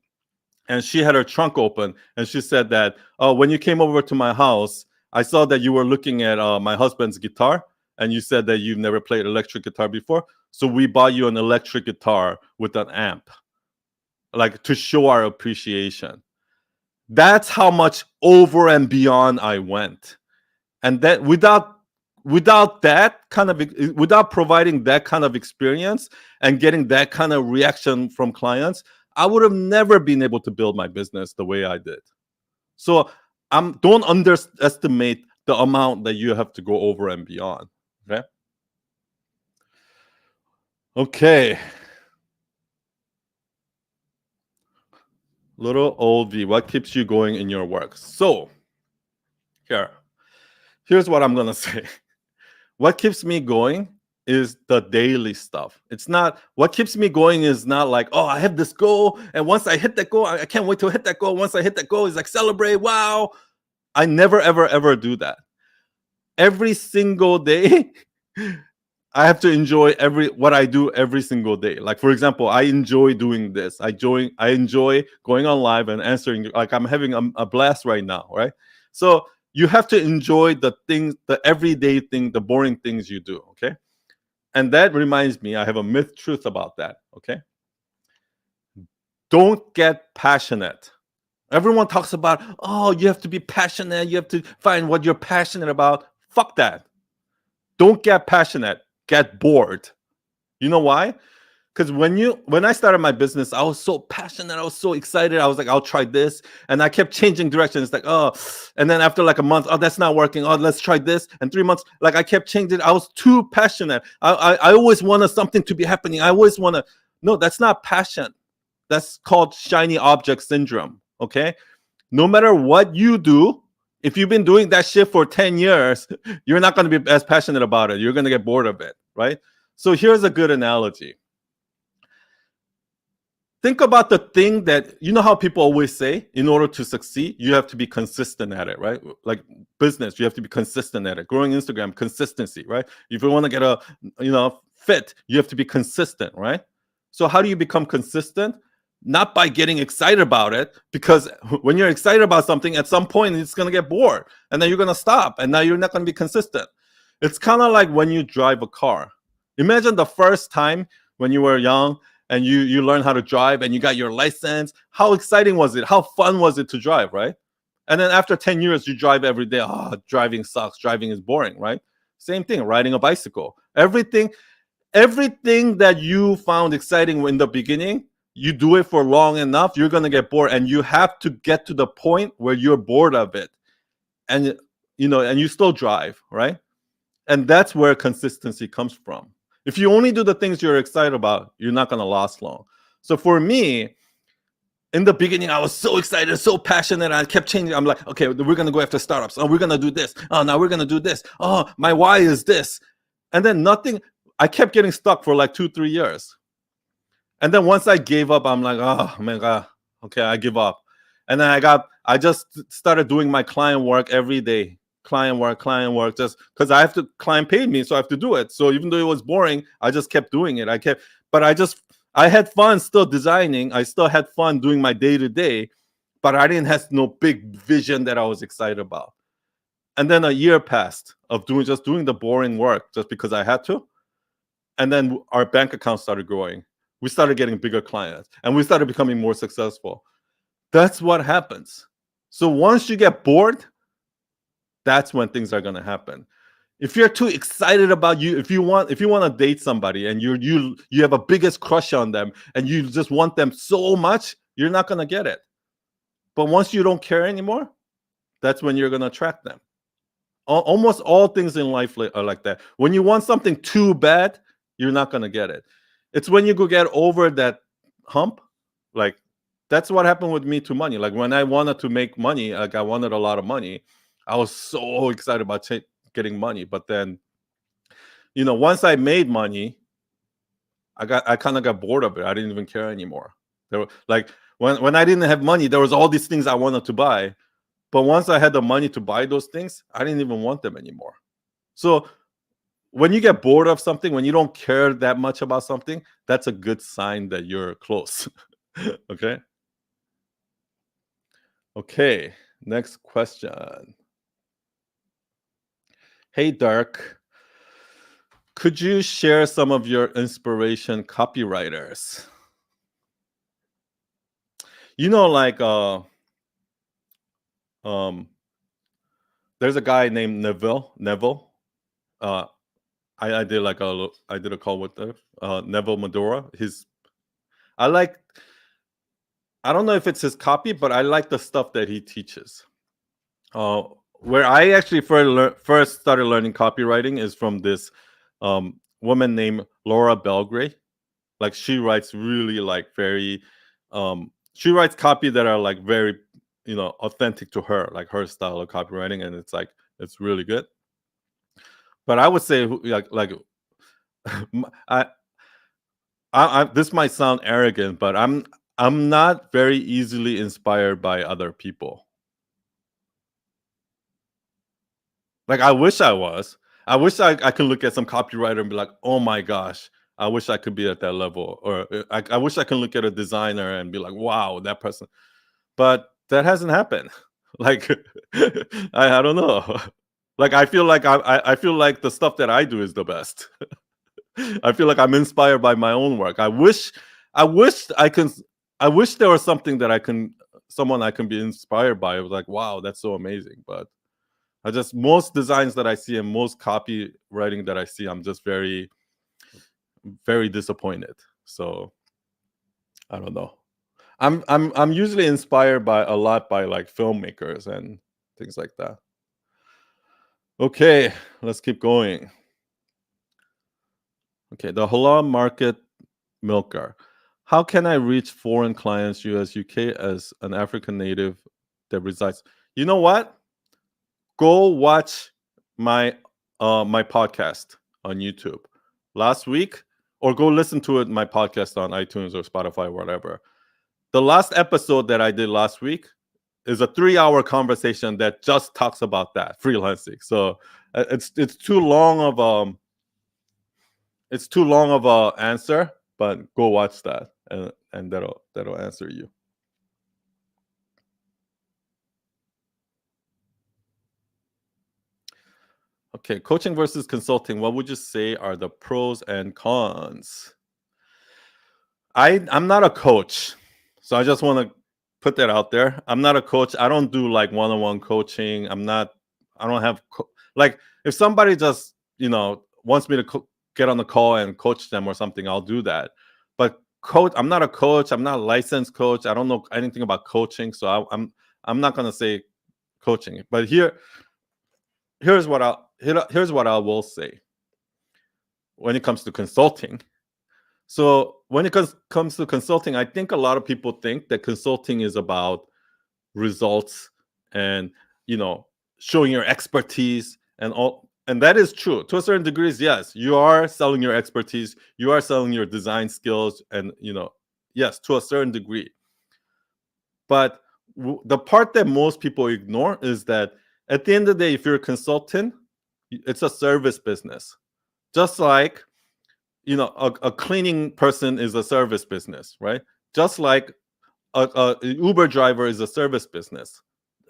and she had her trunk open, and she said that, "Oh, when you came over to my house, I saw that you were looking at my husband's guitar, and you said that you've never played electric guitar before, so we bought you an electric guitar with an amp, like to show our appreciation." That's how much over and beyond I went. And that without that kind of without providing that kind of experience and getting that kind of reaction from clients, I would have never been able to build my business the way I did. So don't underestimate the amount that you have to go over and beyond. Okay. Little old V, what keeps you going in your work? So here's what I'm gonna say. What keeps me going is the daily stuff. It's not what keeps me going is not like, oh, I have this goal, and once I hit that goal, I can't wait to hit that goal. Once I hit that goal, it's like celebrate, wow. I never ever do that. Every single day, I have to enjoy what I do every single day. Like, for example, I enjoy doing this. I enjoy going on live and answering. Like, I'm having a blast right now, right? So you have to enjoy the things, the everyday thing, the boring things you do. Okay. And that reminds me, I have a myth truth about that. Okay. Don't get passionate. Everyone talks about, oh, you have to be passionate. You have to find what you're passionate about. Fuck that. Don't get passionate. Get bored. You know why? Because when I started my business, I was so passionate. I was so excited. I was like, I'll try this. And I kept changing directions. It's like, oh, and then after like a month, oh, that's not working. Oh, let's try this. And 3 months, like I kept changing. I was too passionate. I always wanted something to be happening. I always want to. No, that's not passion. That's called shiny object syndrome. Okay. No matter what you do, if you've been doing that shit for 10 years, you're not going to be as passionate about it. You're going to get bored of it. Right. So here's a good analogy. Think about the thing that, you know how people always say, in order to succeed, you have to be consistent at it, right? Like business, you have to be consistent at it. Growing Instagram, consistency, right? If you want to get fit, you have to be consistent, right? So how do you become consistent? Not by getting excited about it, because when you're excited about something, at some point it's going to get bored, and then you're going to stop, and now you're not going to be consistent. It's kind of like when you drive a car. Imagine the first time when you were young and you learn how to drive and you got your license. How exciting was it? How fun was it to drive, right? And then after 10 years, you drive every day. Oh, driving sucks. Driving is boring, right? Same thing, riding a bicycle. Everything that you found exciting in the beginning, you do it for long enough, you're going to get bored, and you have to get to the point where you're bored of it. And and you still drive, right? And that's where consistency comes from. If you only do the things you're excited about, you're not going to last long. So for me, in the beginning, I was so excited, so passionate. I kept changing. I'm like, okay, we're going to go after startups. Oh, we're going to do this. Oh, now we're going to do this. Oh, my why is this. And then I kept getting stuck for like 2-3 years. And then once I gave up, I'm like, oh my God, okay, I give up. And then I just started doing my client work every day. Client work, just because client paid me, so I have to do it. So even though it was boring, I just kept doing it. I had fun still designing. I still had fun doing my day-to-day, but I didn't have no big vision that I was excited about. And then a year passed of doing the boring work just because I had to. And then our bank account started growing. We started getting bigger clients, and we started becoming more successful. That's what happens. So once you get bored, that's when things are going to happen. If you're too excited about if you want to date somebody and you have a biggest crush on them and you just want them so much, you're not going to get it. But once you don't care anymore, that's when you're going to attract them. Almost all things in life are like that. When you want something too bad, you're not going to get it. It's when you go get over that hump, like that's what happened with me to money. Like when I wanted to make money, like I wanted a lot of money, I was so excited about getting money. But then, once I made money, I kind of got bored of it. I didn't even care anymore. There were, like when I didn't have money, there was all these things I wanted to buy. But once I had the money to buy those things, I didn't even want them anymore. So when you get bored of something, when you don't care that much about something, that's a good sign that you're close. Okay. Okay. Next question. Hey, Dark. Could you share some of your inspiration copywriters? Like um there's a guy named Neville. Uh I did I did a call with Neville Medora. I like I don't know if it's his copy, but I like the stuff that he teaches. Uh where I actually first started learning copywriting is from this woman named Laura Belgray. Like she writes really like very she writes copy that are like very authentic to her, like her style of copywriting, and it's really good. But I would say I, this might sound arrogant, but I'm not very easily inspired by other people. Like I wish I was. I wish I could look at some copywriter and be like, oh my gosh, I wish I could be at that level. Or I wish I could look at a designer and be like, wow, that person. But that hasn't happened. Like I don't know. Like I feel like the stuff that I do is the best. I feel like I'm inspired by my own work. I wish I wish there was something that someone I can be inspired by. It was like, wow, that's so amazing. But most designs that I see and most copywriting that I see, I'm just very, very disappointed. So I don't know. I'm usually inspired by a lot by like filmmakers and things like that. Okay, let's keep going. Okay, the halal market milker. How can I reach foreign clients, US, UK, as an African native that resides? You know what? Go watch my my podcast on YouTube last week, or go listen to my podcast on iTunes or Spotify or whatever. The last episode that I did last week is a 3-hour conversation that just talks about that freelancing. So it's too long of a answer, but go watch that and that'll answer you. Okay, coaching versus consulting. What would you say are the pros and cons? I'm not a coach, so I just want to put that out there. I'm not a coach. I don't do like one-on-one coaching. I don't have like if somebody just wants me to get on the call and coach them or something, I'll do that. But coach, I'm not a coach. I'm not a licensed coach. I don't know anything about coaching, so I'm not gonna say coaching. But here's what I will say when it comes to consulting. So when it comes to consulting, I think a lot of people think that consulting is about results and showing your expertise and all, and that is true to a certain degree. Yes, you are selling your expertise, you are selling your design skills, and yes, to a certain degree. But the part that most people ignore is that at the end of the day, if you're a consultant, it's a service business. Just like a cleaning person is a service business, right? Just like a Uber driver is a service business.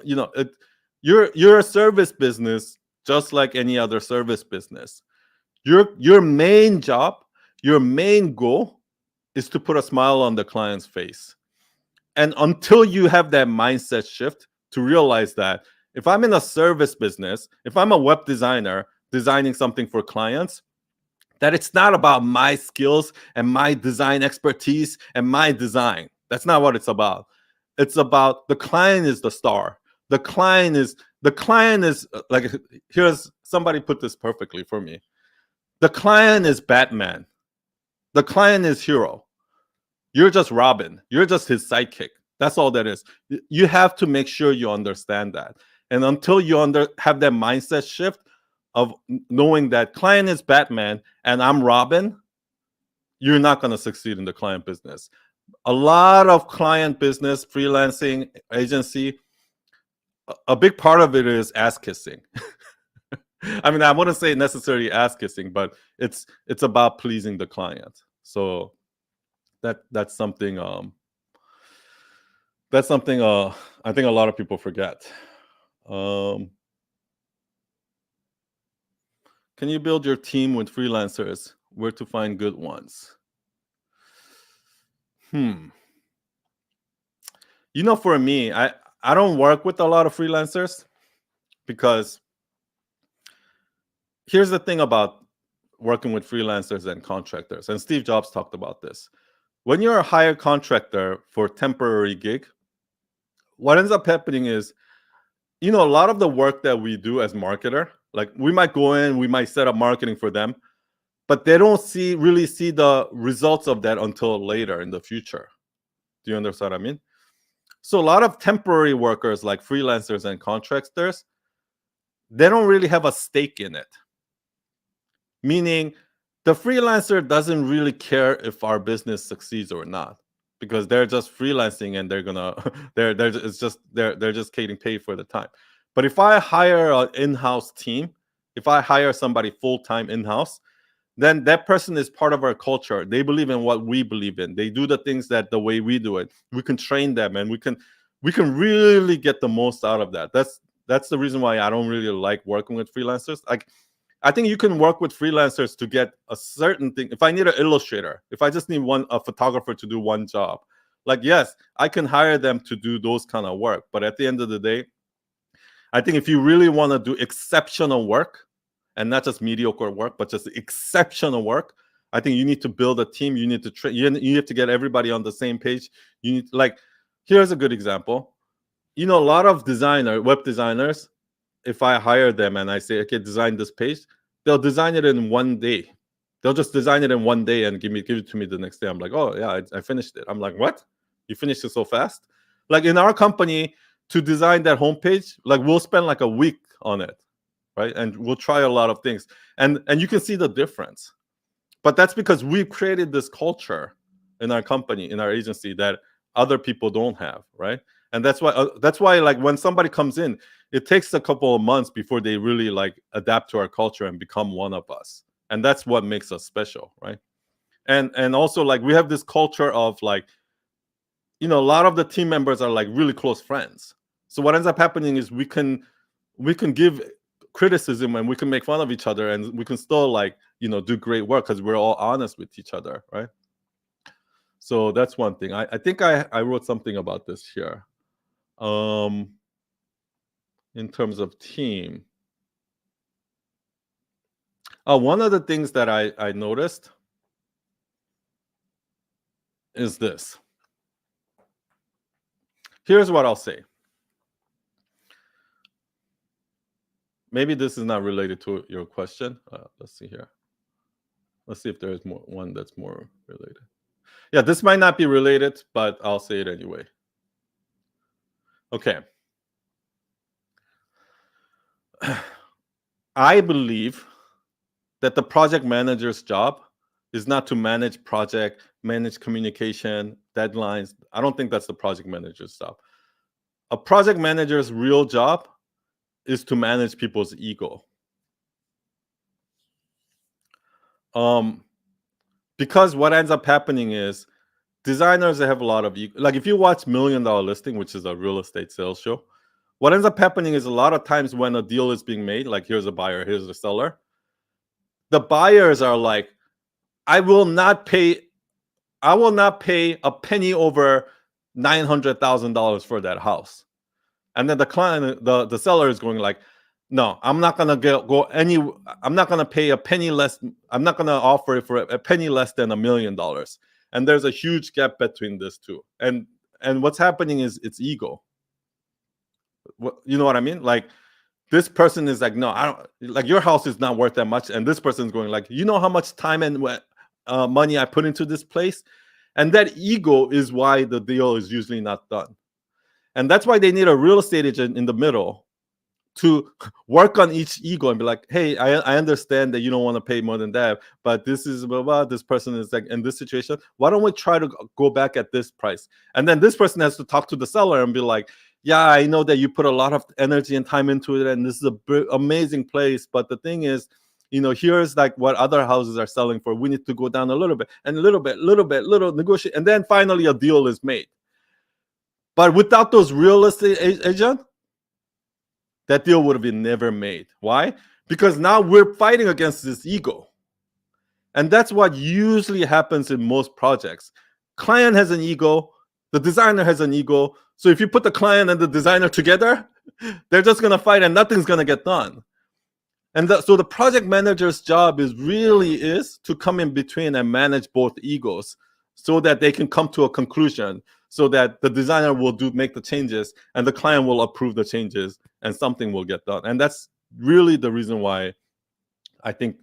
You're a service business just like any other service business. Your main job, your main goal is to put a smile on the client's face. And until you have that mindset shift to realize that if I'm in a service business, if I'm a web designer designing something for clients, that it's not about my skills and my design expertise and my design. That's not what it's about. It's about the client is the star. The client is like, here's somebody put this perfectly for me. The client is Batman. The client is hero. You're just Robin. You're just his sidekick. That's all that is. You have to make sure you understand that. And until you have that mindset shift of knowing that client is Batman and I'm Robin, you're not going to succeed in the client business. A lot of client business, freelancing, agency, a big part of it is ass kissing. I mean, I wouldn't say necessarily ass kissing, but it's about pleasing the client. So that's something I think a lot of people forget. Um, can you build your team with freelancers? Where to find good ones? Hmm. For me, I don't work with a lot of freelancers because here's the thing about working with freelancers and contractors. And Steve Jobs talked about this. When you're a hired contractor for temporary gig, what ends up happening is, a lot of the work that we do as marketer, like we might go in, we might set up marketing for them, but they don't really see the results of that until later in the future. Do you understand what I mean? So a lot of temporary workers like freelancers and contractors, they don't really have a stake in it. Meaning the freelancer doesn't really care if our business succeeds or not, because they're just freelancing and they're gonna they're just getting paid for the time. But if I hire an in-house team, if I hire somebody full-time in-house, then that person is part of our culture. They believe in what we believe in. They do the things that the way we do it. We can train them, and we can really get the most out of that. That's the reason why I don't really like working with freelancers. Like, I think you can work with freelancers to get a certain thing. If I need an illustrator, if I just need a photographer to do one job, like, yes, I can hire them to do those kind of work. But at the end of the day, I think if you really want to do exceptional work, and not just mediocre work, but just exceptional work, I think you need to build a team. You need to train. You have to get everybody on the same page. You need, like, here's a good example. A lot of web designers, if I hire them and I say, okay, design this page, they'll design it in one day. They'll just design it in one day and give it to me the next day. I'm like, oh yeah, I finished it. I'm like, what? You finished it so fast? Like, in our company, to design that homepage, like, we'll spend like a week on it, right? And we'll try a lot of things, and you can see the difference. But that's because we've created this culture in our company, in our agency, that other people don't have, right? And that's why like when somebody comes in, it takes a couple of months before they really like adapt to our culture and become one of us. And that's what makes us special, right? And also, like, we have this culture of, like, a lot of the team members are like really close friends. So what ends up happening is we can give criticism and we can make fun of each other, and we can still, like, do great work because we're all honest with each other, right? So that's one thing. I think I wrote something about this here. In terms of team, one of the things that I noticed is this. Here's what I'll say. Maybe this is not related to your question. Let's see here. Let's see if there is one that's more related. Yeah, this might not be related, but I'll say it anyway. Okay. I believe that the project manager's job is not to manage project, manage communication, deadlines. I don't think that's the project manager's job. A project manager's real job is to manage people's ego. Because what ends up happening is designers have a lot of ego. Like, if you watch $1 Million Listing, which is a real estate sales show, what ends up happening is a lot of times when a deal is being made, like, here's a buyer, here's a seller, the buyers are like, I will not pay a penny over $900,000 for that house. And then the client, the seller, is going like, no, I'm not gonna I'm not gonna pay a penny less. I'm not gonna offer it for a penny less than $1 million. And there's a huge gap between this two. And what's happening is it's ego. You know what I mean? Like, this person is like, no, I don't, like, your house is not worth that much. And this person's going like, you know how much time and money I put into this place? And that ego is why the deal is usually not done. And that's why they need a real estate agent in the middle to work on each ego and be like, hey, I understand that you don't want to pay more than that, but this is blah, blah, this person is like in this situation. Why don't we try to go back at this price? And then this person has to talk to the seller and be like, yeah, I know that you put a lot of energy and time into it, and this is a amazing place. But the thing is, here's like what other houses are selling for. We need to go down a little bit and a little bit, little negotiate, and then finally a deal is made. But without those real estate agent, that deal would have been never made. Why? Because now we're fighting against this ego. And that's what usually happens in most projects. Client has an ego, the designer has an ego. So if you put the client and the designer together, they're just going to fight and nothing's going to get done. And so the project manager's job is to come in between and manage both egos so that they can come to a conclusion, so that the designer will make the changes and the client will approve the changes and something will get done. And that's really the reason why I think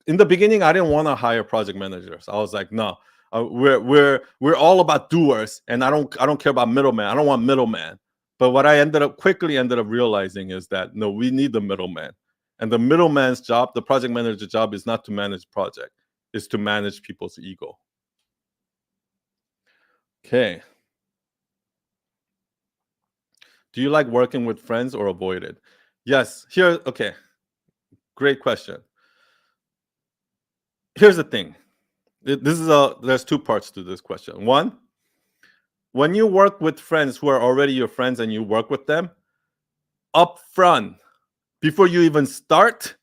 in the beginning I didn't want to hire project managers. I was like, no, we're all about doers, and I don't care about middleman. I don't want middleman. But what I quickly ended up realizing is that no, we need the middleman. And the middleman's job, the project manager's job, is not to manage project, is to manage people's ego. Okay. Do you like working with friends or avoid it? Yes. Okay. Great question. Here's the thing. There's two parts to this question. One, when you work with friends who are already your friends and you work with them, up front, before you even start,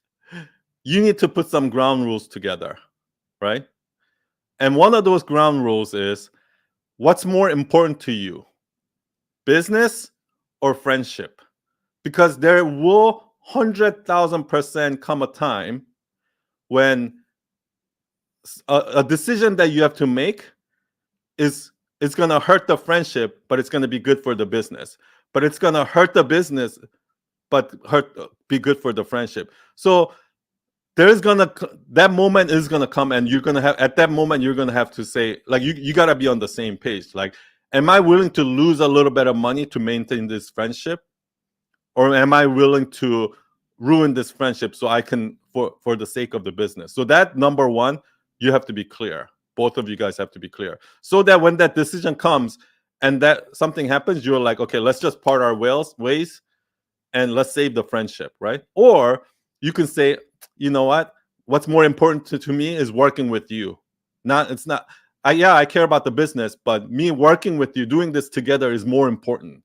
you need to put some ground rules together, right? And one of those ground rules is, what's more important to you, business or friendship? Because there will 100,000% come a time when a decision that you have to make is going to hurt the friendship, but it's going to be good for the business. But it's going to hurt the business, but be good for the friendship. So that moment is gonna come, and you're gonna have, at that moment, you're gonna have to say, like, you gotta be on the same page. Like, am I willing to lose a little bit of money to maintain this friendship, or am I willing to ruin this friendship so I can for the sake of the business? So that, number one, you have to be clear. Both of you guys have to be clear, so that when that decision comes and that something happens, you're like, okay, let's just part our ways and let's save the friendship, right? Or you can say, you know what? What's more important to me is working with you. I care about the business, but me working with you, doing this together, is more important.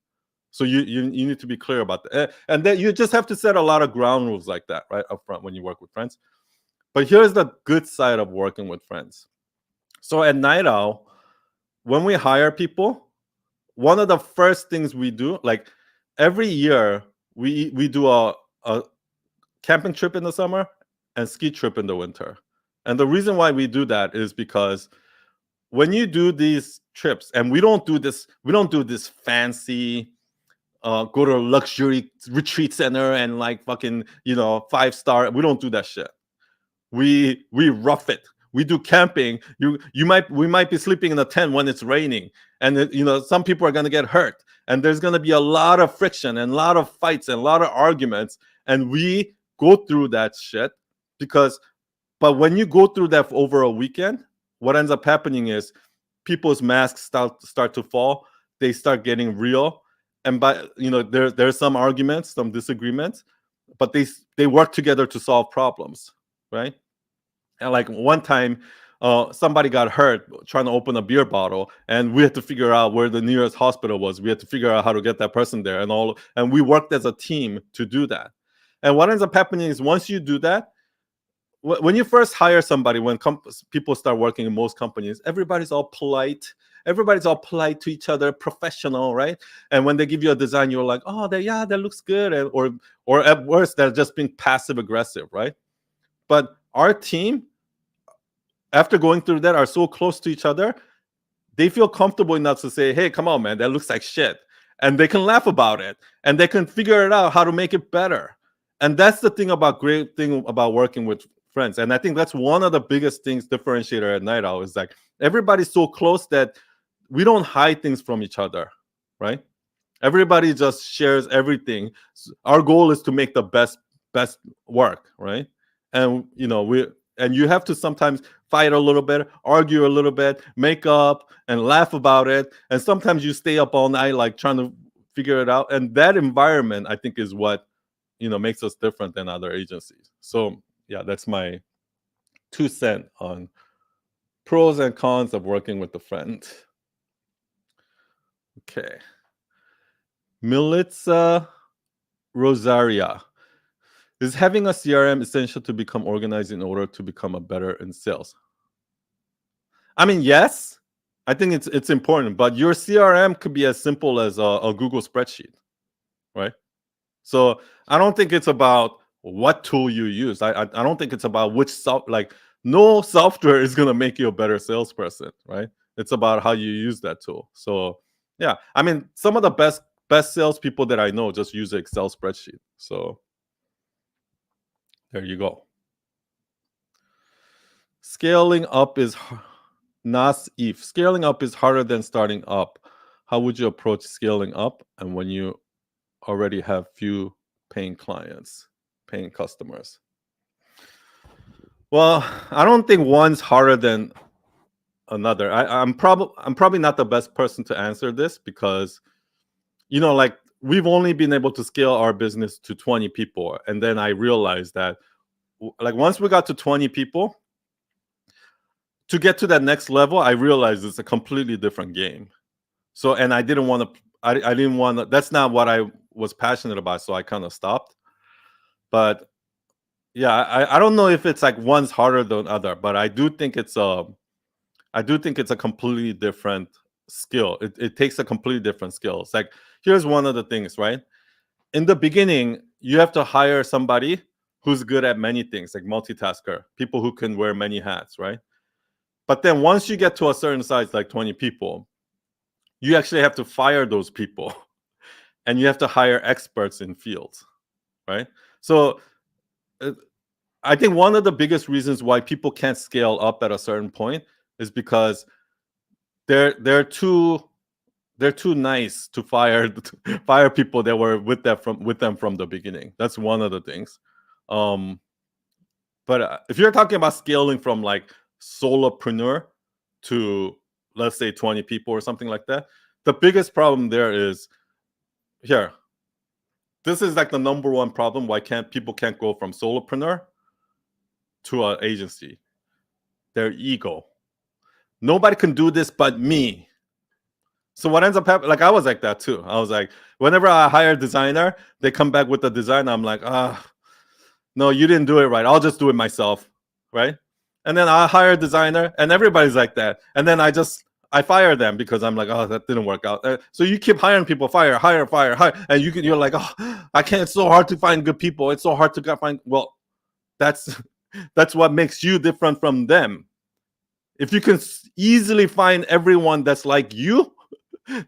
So you need to be clear about that. And then you just have to set a lot of ground rules like that, right, up front when you work with friends. But here's the good side of working with friends. So at Night Owl, when we hire people, one of the first things we do, like every year, we do a camping trip in the summer and ski trip in the winter. And the reason why we do that is because when you do these trips, and we don't do this fancy go to a luxury retreat center and like fucking 5-star. We don't do that shit. We rough it. We do camping. We might be sleeping in a tent when it's raining, and some people are gonna get hurt, and there's gonna be a lot of friction and a lot of fights and a lot of arguments, and we go through that shit but when you go through that over a weekend, what ends up happening is people's masks start to fall. They start getting real, and there's some arguments, some disagreements, but they work together to solve problems, right? And like one time, somebody got hurt trying to open a beer bottle, and we had to figure out where the nearest hospital was. We had to figure out how to get that person there, and we worked as a team to do that. And what ends up happening is, once you do that, when you first hire somebody, when people start working in most companies, everybody's all polite. Everybody's all polite to each other, professional, right? And when they give you a design, you're like, oh, that looks good. Or at worst, they're just being passive aggressive, right? But our team, after going through that, are so close to each other, they feel comfortable enough to say, hey, come on, man, that looks like shit. And they can laugh about it, and they can figure it out how to make it better. And that's the great thing about working with friends. And I think that's one of the biggest things differentiator at Night Owl, is like everybody's so close that we don't hide things from each other, right? Everybody just shares everything. Our goal is to make the best work, right? And you have to sometimes fight a little bit, argue a little bit, make up and laugh about it. And sometimes you stay up all night, like trying to figure it out. And that environment, I think, is what makes us different than other agencies. So yeah, that's my 2 cents on pros and cons of working with a friend. Okay. Militza Rosaria. Is having a CRM essential to become organized in order to become a better in sales? I mean, yes, I think it's important, but your CRM could be as simple as a Google spreadsheet, right? So I don't think it's about what tool you use. I don't think it's about which no software is gonna make you a better salesperson, right? It's about how you use that tool. So yeah, I mean, some of the best salespeople that I know just use an Excel spreadsheet. So there you go. Scaling up is Nas if scaling up is harder than starting up. How would you approach scaling up, and when you already have few paying clients, paying customers? Well, I don't think one's harder than another. I'm probably not the best person to answer this because like we've only been able to scale our business to 20 people, and then I realized that like once we got to 20 people, to get to that next level, I realized it's a completely different game. So, and I didn't want to. I didn't want to. That's not what I was passionate about. So I kind of stopped. But yeah, I don't know if it's like one's harder than other, but I do think it's a completely different skill. It takes a completely different skill. It's like here's one of the things, right? In the beginning, you have to hire somebody who's good at many things, like multitasker, people who can wear many hats, right? But then once you get to a certain size, like 20 people, you actually have to fire those people and you have to hire experts in fields, right? So I think one of the biggest reasons why people can't scale up at a certain point is because they're too nice to fire people that were with them from the beginning. That's one of the things. But if you're talking about scaling from like solopreneur to let's say 20 people or something like that, the biggest problem there is here. This is like the number one problem why people can't go from solopreneur to an agency. Their ego. Nobody can do this but me. So what ends up happening, like I was like that too. I was like, whenever I hire a designer, they come back with a design. I'm like, no, you didn't do it right. I'll just do it myself, right? And then I hire a designer, and everybody's like that. And then I fire them because I'm like, oh, that didn't work out. So you keep hiring people, hire, and you're like, oh, I can't. It's so hard to find good people. It's so hard to find. Well, that's what makes you different from them. If you can easily find everyone that's like you,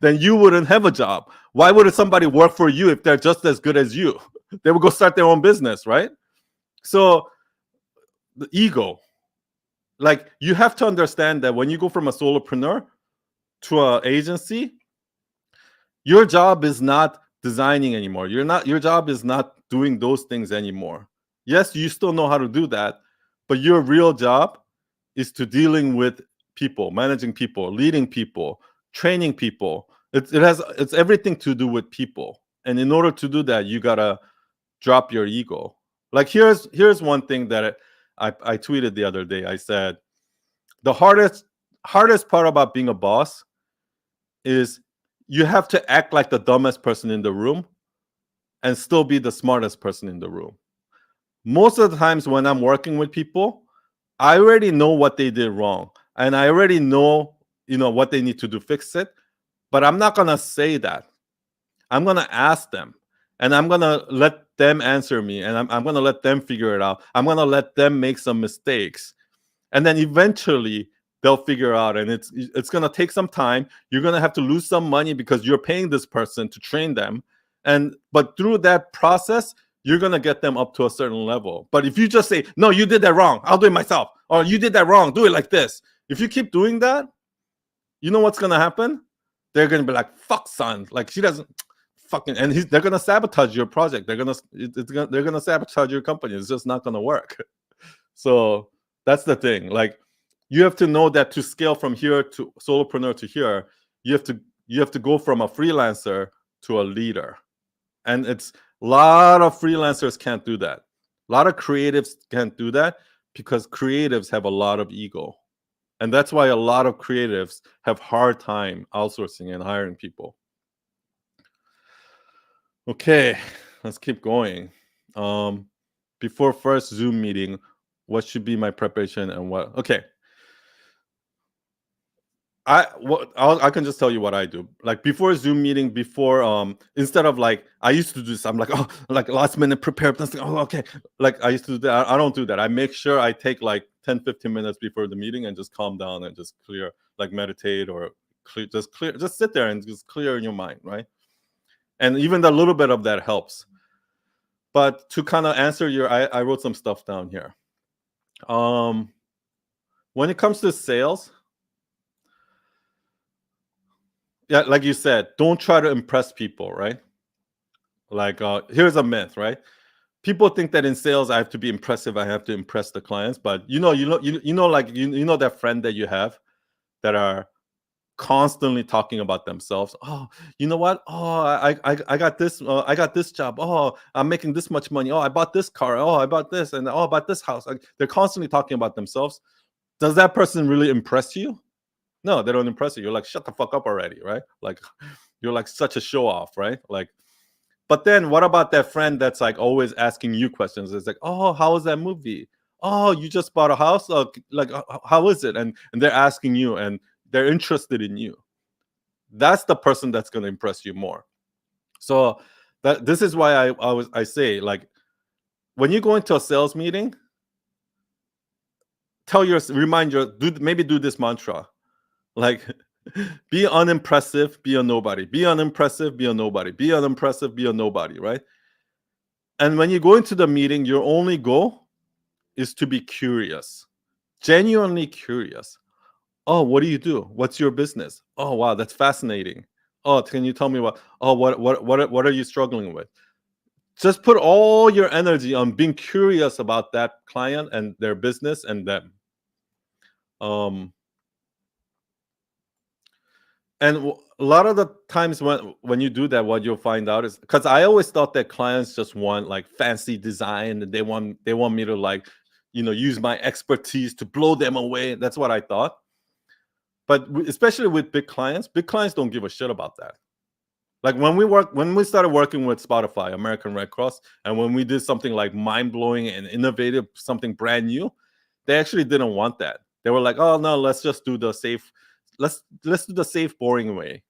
then you wouldn't have a job. Why would somebody work for you if they're just as good as you? They would go start their own business, right? So the ego, like you have to understand that when you go from a solopreneur to an agency, your job is not designing anymore. Your job is not doing those things anymore. Yes, you still know how to do that, but your real job is to dealing with people, managing people, leading people, training people. It's everything to do with people. And in order to do that, you gotta drop your ego. Like here's one thing that I tweeted the other day. I said the hardest part about being a boss is you have to act like the dumbest person in the room and still be the smartest person in the room. Most of the times when I'm working with people, I already know what they did wrong, and I already know what they need to do to fix it. But I'm not gonna say that. I'm gonna ask them, and I'm gonna let them answer me, and I'm gonna let them figure it out. I'm gonna let them make some mistakes, and then eventually they'll figure out. And it's gonna take some time. You're gonna have to lose some money because you're paying this person to train them, but through that process, you're gonna get them up to a certain level. But if you just say, "No, you did that wrong. I'll do it myself," or "You did that wrong. Do it like this." If you keep doing that, you know what's gonna happen? They're gonna be like, "Fuck, son! Like she doesn't fucking," and they're gonna sabotage your project. They're gonna sabotage your company. It's just not gonna work. So that's the thing. Like you have to know that to scale from here to solopreneur to here, you have to go from a freelancer to a leader. And it's a lot of freelancers can't do that. A lot of creatives can't do that because creatives have a lot of ego. And that's why a lot of creatives have hard time outsourcing and hiring people. Okay, let's keep going. Before first Zoom meeting, what should be my preparation and what? Okay, I can just tell you what I do. Like before Zoom meeting, before instead of like I used to do this, I'm like, oh, like last minute prepare something. Oh, okay. Like I used to do that. I don't do that. I make sure I take like 10, 15 minutes before the meeting and just calm down and just clear, like meditate or clear, just sit there and just clear in your mind, right? And even a little bit of that helps. But to kind of answer your, I wrote some stuff down here. When it comes to sales, yeah, like you said, don't try to impress people, right? Like, here's a myth, right? People think that in sales I have to be impressive, I have to impress the clients, but like you know that friend that you have that are constantly talking about themselves. Oh, you know what? Oh, I got this. I got this job. Oh, I'm making this much money. Oh, I bought this car. Oh, I bought this, and oh, I bought this house. Like, they're constantly talking about themselves. Does that person really impress you? No, they don't impress you. You're like, shut the fuck up already, right? Like, you're like such a show off, right? Like, but then what about that friend that's like always asking you questions? It's like, oh, how was that movie? Oh, you just bought a house. Like, how is it? And they're asking you, and they're interested in you. That's the person that's going to impress you more. So that this is why I say, like, when you go into a sales meeting, maybe do this mantra, like, be unimpressive, be a nobody. Be unimpressive, be a nobody. Be unimpressive, be a nobody, right? And when you go into the meeting, your only goal is to be curious, genuinely curious. Oh, what do you do? What's your business? Oh, wow, that's fascinating. Oh, can you tell me what? Oh, what are you struggling with? Just put all your energy on being curious about that client and their business and them. Um, and a lot of the times when you do that, what you'll find out is, because I always thought that clients just want like fancy design and they want me to, like, use my expertise to blow them away. That's what I thought. But especially with big clients don't give a shit about that. Like when we started working with Spotify, American Red Cross, and when we did something like mind blowing and innovative, something brand new, they actually didn't want that. They were like, "Oh no, let's just do the safe, let's do the safe, boring way."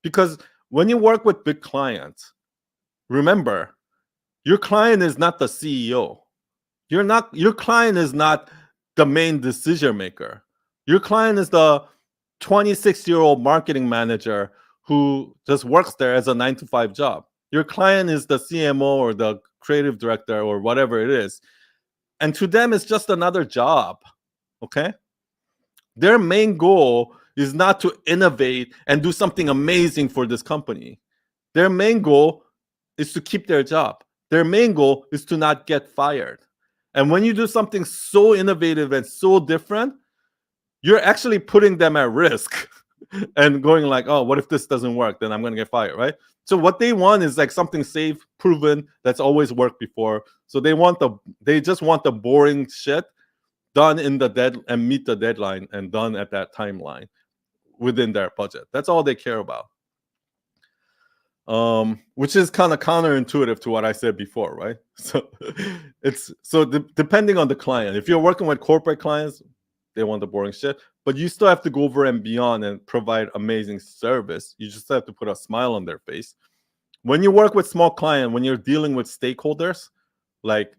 Because when you work with big clients, remember, your client is not the CEO. Your client is not the main decision maker. Your client is the 26-year-old marketing manager who just works there as a 9 to 5 job. Your client is the CMO or the creative director or whatever it is. And to them, it's just another job. Okay. Their main goal is not to innovate and do something amazing for this company. Their main goal is to keep their job. Their main goal is to not get fired. And when you do something so innovative and so different, you're actually putting them at risk and going like, oh, what if this doesn't work? Then I'm going to get fired, right? So what they want is like something safe, proven, that's always worked before. So they just want the boring shit done in the and meet the deadline and done at that timeline within their budget. That's all they care about. Which is kind of counterintuitive to what I said before, right? So depending on the client. If you're working with corporate clients, they want the boring shit, but you still have to go over and beyond and provide amazing service. You just have to put a smile on their face. When you work with small client, when you're dealing with stakeholders, like,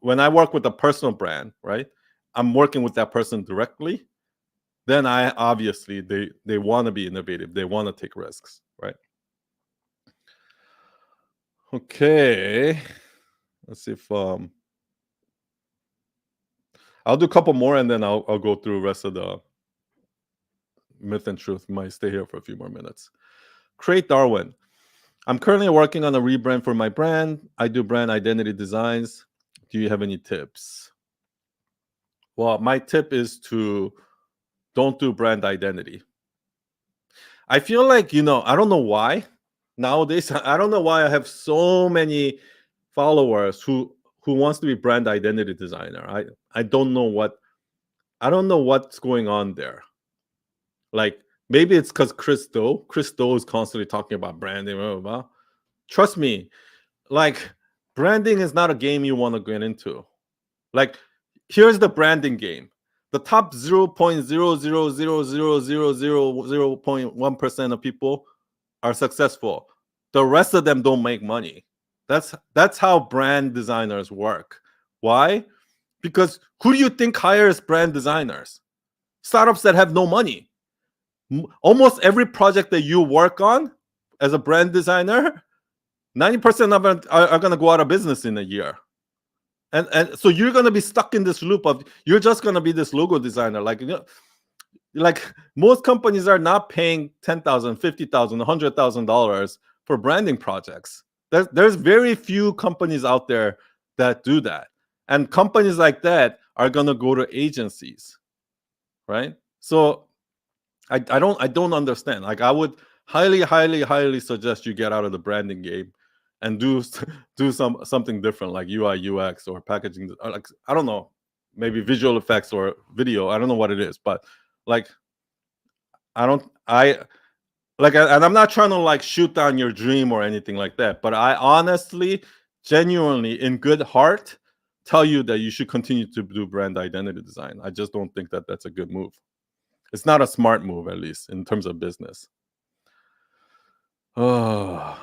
when I work with a personal brand, right? I'm working with that person directly. Then I obviously they want to be innovative. They want to take risks, right? Okay. Let's see if I'll do a couple more and then I'll go through the rest of the myth and truth. Might stay here for a few more minutes. Create Darwin. I'm currently working on a rebrand for my brand. I do brand identity designs. Do you have any tips? Well, my tip is to don't do brand identity. I feel like, I don't know why, nowadays, I don't know why I have so many followers who wants to be brand identity designer. I don't know what's going on there. Like, maybe it's because Chris Do is constantly talking about branding, blah, blah, blah. Trust me, like, branding is not a game you want to get into. Like, here's the branding game. The top 0.0000000.1% of people are successful. The rest of them don't make money. That's how brand designers work. Why? Because who do you think hires brand designers? Startups that have no money. Almost every project that you work on as a brand designer, 90% of them are going to go out of business in a year. And so you're going to be stuck in this loop of, you're just going to be this logo designer. Like, like most companies are not paying $10,000, $50,000, $100,000 for branding projects. There's very few companies out there that do that. And companies like that are going to go to agencies, right? So I don't understand. Like, I would highly suggest you get out of the branding game and do something different, like UI UX or packaging, or like, I don't know, maybe visual effects or video. I don't know what it is, but like, and I'm not trying to like shoot down your dream or anything like that, but I honestly, genuinely, in good heart, tell you that you should continue to do brand identity design. I just don't think that that's a good move. It's not a smart move, at least in terms of business. Oh.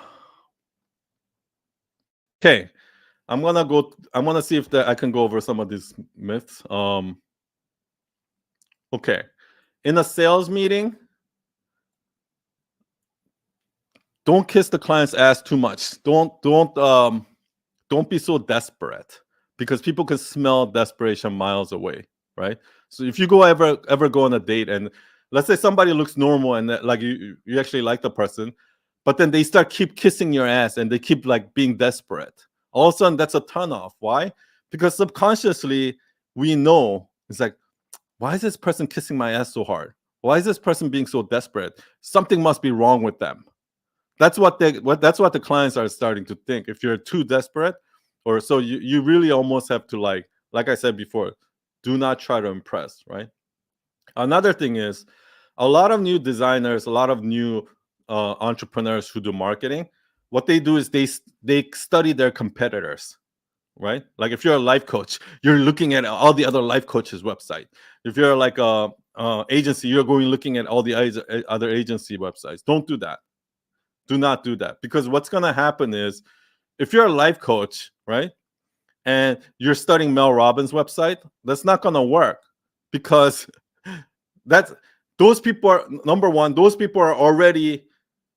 Okay, I'm gonna see if I can go over some of these myths. Okay, in a sales meeting, don't kiss the client's ass too much. Don't be so desperate, because people can smell desperation miles away, right? So if you ever go on a date, and let's say somebody looks normal and like you actually like the person, but then they keep kissing your ass and they keep like being desperate, all of a sudden that's a turn off. Why? Because subconsciously we know, it's like, why is this person kissing my ass so hard? Why is this person being so desperate? Something must be wrong with them. That's what the clients are starting to think. If you're too desperate, or so, you really almost have to, like I said before, do not try to impress, right? Another thing is, a lot of new designers, a lot of new entrepreneurs who do marketing, what they do is they study their competitors, right? Like, if you're a life coach, you're looking at all the other life coaches' website. If you're like a agency, you're going looking at all the other agency websites. Don't do that. Do not do that, because what's going to happen is, if you're a life coach, right, and you're studying Mel Robbins' website, that's not going to work, because those people are, number one, those people are already,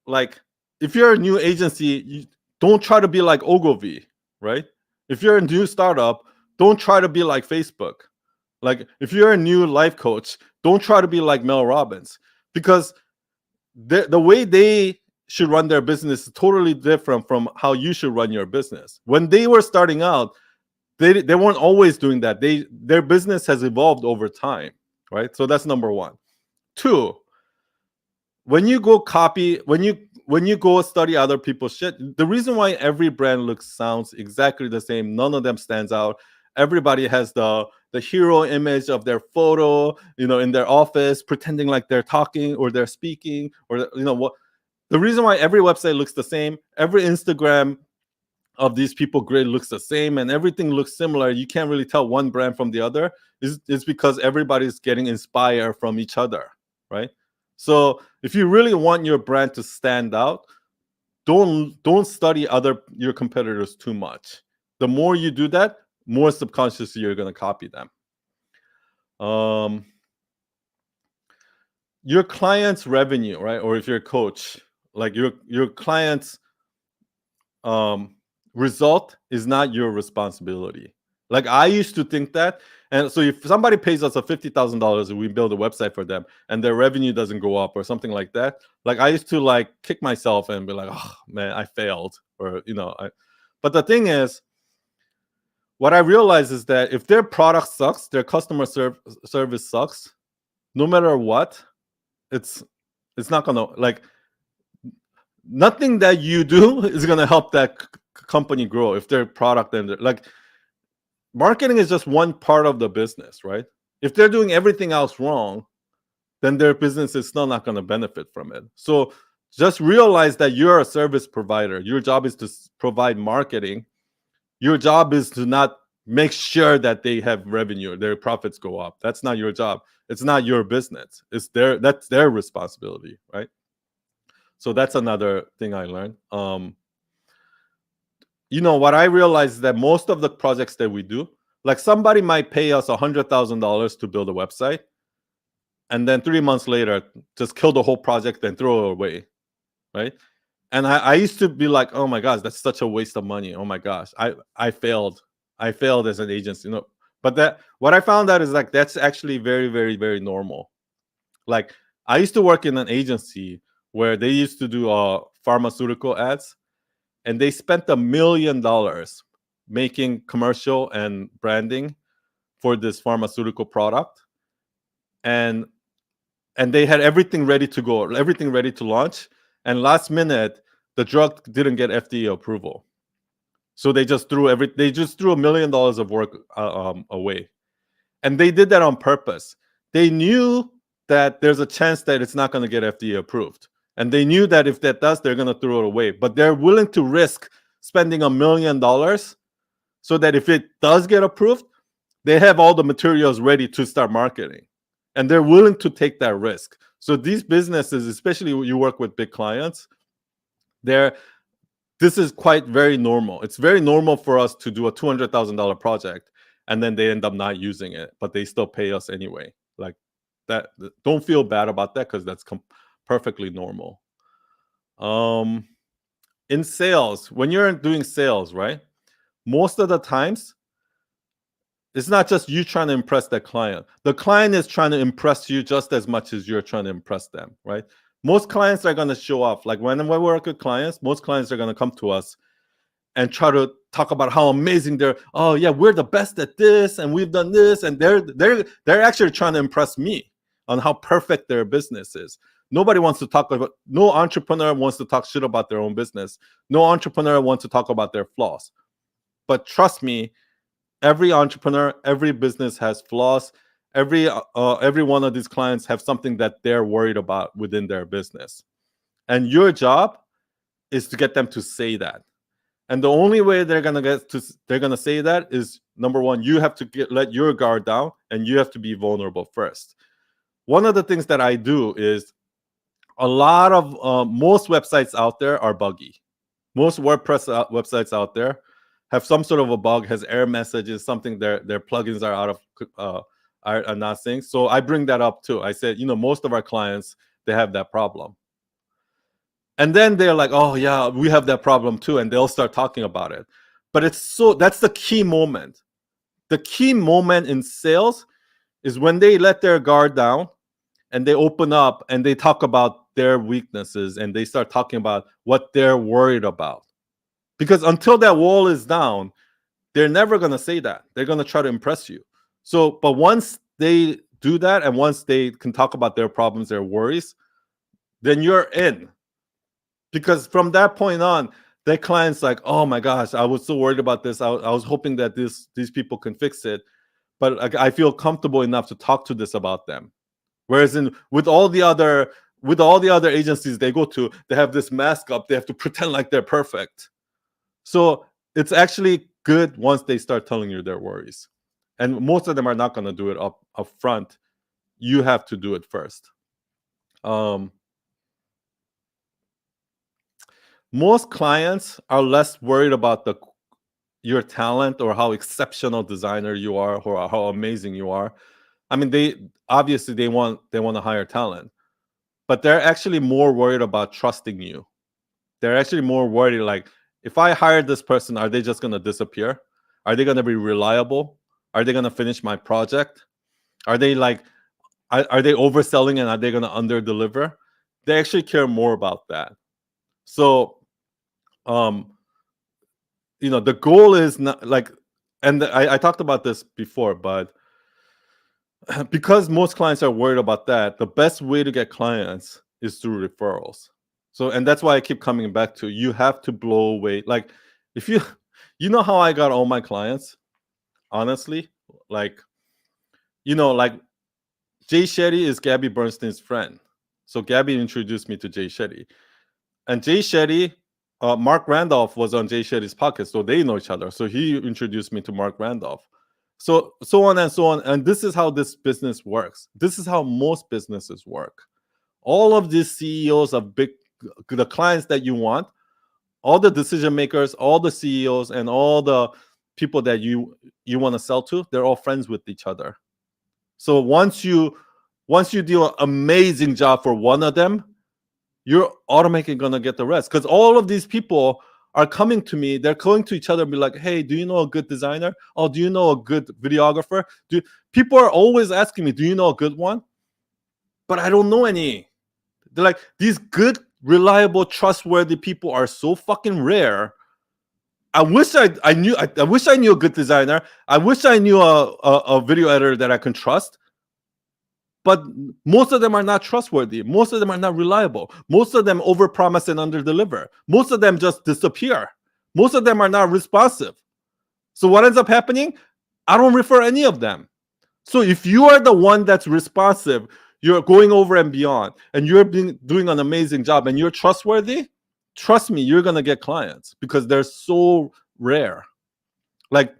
like, if you're a new agency, you don't try to be like Ogilvy, right? If you're a new startup, don't try to be like Facebook. Like, if you're a new life coach, don't try to be like Mel Robbins, because the way they should run their business is totally different from how you should run your business. When they were starting out, they weren't always doing that. Their business has evolved over time, right? So that's number one. Two, when you go study other people's shit, the reason why every brand sounds exactly the same, none of them stands out. Everybody has the hero image of their photo, in their office, pretending like they're talking or they're speaking, or what. The reason why every website looks the same, every Instagram of these people grid looks the same, and everything looks similar, you can't really tell one brand from the other, is because everybody's getting inspired from each other, right? So if you really want your brand to stand out, don't study your competitors too much. The more you do that, more subconsciously you're going to copy them. Your client's revenue, right? Or if you're a coach, like, your client's result is not your responsibility. Like, I used to think that. And so if somebody pays us $50,000 and we build a website for them and their revenue doesn't go up or something like that, like, I used to like kick myself and be like, oh man, I failed. Or but the thing is, what I realized is that if their product sucks, their customer service sucks, no matter what, it's not gonna, like, nothing that you do is going to help that company grow if their product and like marketing is just one part of the business, right? If they're doing everything else wrong, then their business is still not going to benefit from it. So just realize that you're a service provider. Your job is to provide marketing. Your job is to not make sure that they have revenue, their profits go up. That's not your job. It's not your business. That's their responsibility, right? So that's another thing I learned. What I realized is that most of the projects that we do, like somebody might pay us $100,000 to build a website, and then 3 months later, just kill the whole project and throw it away, right? And I used to be like, oh my gosh, that's such a waste of money. Oh my gosh, I failed. I failed as an agency, But that what I found out is like that's actually very, very, very normal. Like I used to work in an agency where they used to do pharmaceutical ads, and they spent $1 million making commercial and branding for this pharmaceutical product, and they had everything ready to go, everything ready to launch, and last minute the drug didn't get FDA approval, so they just threw $1 million of work away, and they did that on purpose. They knew that there's a chance that it's not going to get FDA approved, and they knew that if that does, they're going to throw it away, but they're willing to risk spending $1 million so that if it does get approved, they have all the materials ready to start marketing, and they're willing to take that risk. So these businesses, especially when you work with big clients, this is quite very normal. It's very normal for us to do a $200,000 project and then they end up not using it, but they still pay us anyway. Like that, don't feel bad about that because that's perfectly normal. In sales, when you're doing sales, right? Most of the times, it's not just you trying to impress the client. The client is trying to impress you just as much as you're trying to impress them, right? Most clients are going to show off. Like when we work with clients, most clients are going to come to us and try to talk about how amazing they're. Oh yeah, we're the best at this, and we've done this, and they're actually trying to impress me on how perfect their business is. Nobody wants to talk about. No entrepreneur wants to talk shit about their own business. No entrepreneur wants to talk about their flaws. But trust me, every entrepreneur, every business has flaws. Every one of these clients have something that they're worried about within their business, and your job is to get them to say that. And the only way they're gonna say that is, number one, you have to let your guard down, and you have to be vulnerable first. One of the things that I do is a lot of most websites out there are buggy. Most WordPress websites out there have some sort of a bug, has error messages, something their plugins are out of are not synced. So I bring that up too. I said, most of our clients, they have that problem. And then they're like, oh yeah, we have that problem too, and they'll start talking about it. But that's the key moment. The key moment in sales is when they let their guard down and they open up and they talk about their weaknesses and they start talking about what they're worried about. Because until that wall is down, they're never going to say that. They're going to try to impress you. So, but once they do that and once they can talk about their problems, their worries, then you're in. Because from that point on, their client's like, oh my gosh, I was so worried about this. I was hoping that these people can fix it, but I feel comfortable enough to talk to this about them. Whereas with all the other agencies they go to, they have this mask up. They have to pretend like they're perfect. So it's actually good once they start telling you their worries. And most of them are not going to do it up front. You have to do it first. Most clients are less worried about your talent or how exceptional designer you are or how amazing you are. I mean, they want to hire talent, but they're actually more worried about trusting you. They're actually more worried, like, if I hire this person, are they just going to disappear? Are they going to be reliable? Are they going to finish my project? Are they are they overselling, and are they going to underdeliver? They actually care more about that. So, the goal is not like, and I talked about this before, but because most clients are worried about that, the best way to get clients is through referrals. So, and that's why I keep coming back to, you have to blow away. Like, if you, you know how I got all my clients, honestly, like, like Jay Shetty is Gabby Bernstein's friend. So Gabby introduced me to Jay Shetty. And Jay Shetty, Mark Randolph was on Jay Shetty's podcast, so they know each other. So he introduced me to Mark Randolph. So on and so on. And this is how this business works. This is how most businesses work. All of these CEOs of the clients that you want, all the decision makers, all the CEOs, and all the people that you want to sell to, they're all friends with each other. So once you do an amazing job for one of them, you're automatically gonna get the rest. Because all of these people are coming to me, they're going to each other and be like, hey, do you know a good designer? Oh, do you know a good videographer? People are always asking me, do you know a good one? But I don't know any. They're like, these good, reliable, trustworthy people are so fucking rare. I wish I knew. I wish I knew a good designer. I wish I knew a video editor that I can trust. But most of them are not trustworthy. Most of them are not reliable. Most of them overpromise and underdeliver. Most of them just disappear. Most of them are not responsive. So what ends up happening? I don't refer any of them. So if you are the one that's responsive, you're going over and beyond, and you're doing an amazing job, and you're trustworthy, trust me, you're gonna get clients because they're so rare. Like,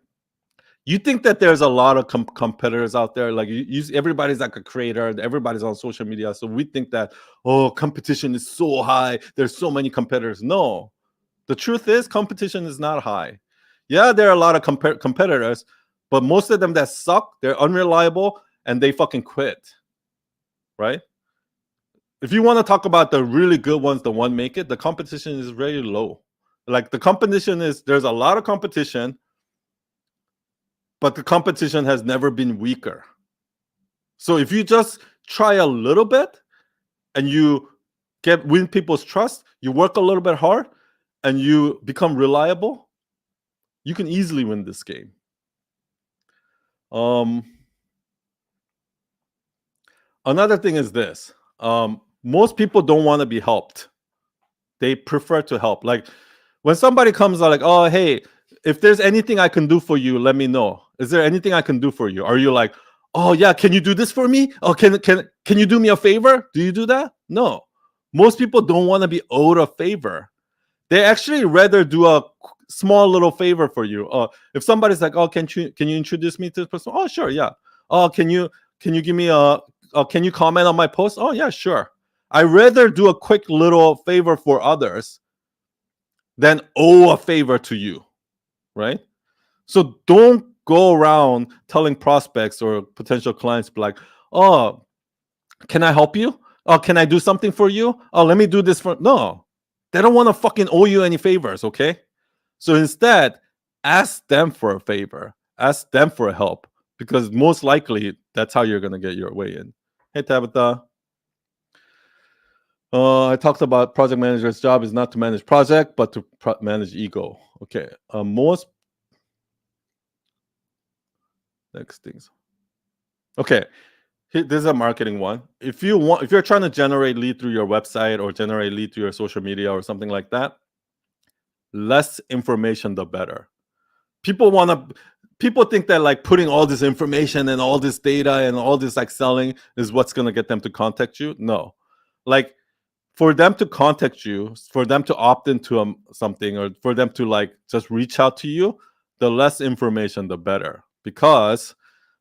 you think that there's a lot of competitors out there, like everybody's like a creator, everybody's on social media, so we think that, oh, competition is so high, there's so many competitors. No, the truth is competition is not high. Yeah, there are a lot of competitors, but most of them that suck, they're unreliable, and they fucking quit, right? If you want to talk about the really good ones, the one make it, the competition is very low. Like, the competition is, there's a lot of competition, but the competition has never been weaker. So if you just try a little bit and you win people's trust, you work a little bit hard, and you become reliable, you can easily win this game. Another thing is this. Most people don't want to be helped. They prefer to help. Like, when somebody comes out like, oh, hey, if there's anything I can do for you, let me know. Is there anything I can do for you? Are you like, oh yeah, can you do this for me? Oh, can you do me a favor? Do you do that? No. Most people don't want to be owed a favor. They actually rather do a small little favor for you. If somebody's like, oh, can you introduce me to this person? Oh, sure, yeah. Oh, can you give me can you comment on my post? Oh yeah, sure. I rather do a quick little favor for others than owe a favor to you, right? So don't go around telling prospects or potential clients like, oh, can I help you? Oh, can I do something for you? Oh, let me do this for. No, they don't want to fucking owe you any favors, okay? So instead, ask them for a favor, ask them for help, because most likely that's how you're gonna get your way in. Hey Tabitha. I talked about project manager's job is not to manage project, but to manage ego. Okay. Most next things. Okay. This is a marketing one. If you're trying to generate lead through your website or generate lead through your social media or something like that, less information the better. People think that like putting all this information and all this data and all this like selling is what's going to get them to contact you. No. Like, for them to contact you, for them to opt into something, or for them to like just reach out to you, the less information the better. Because,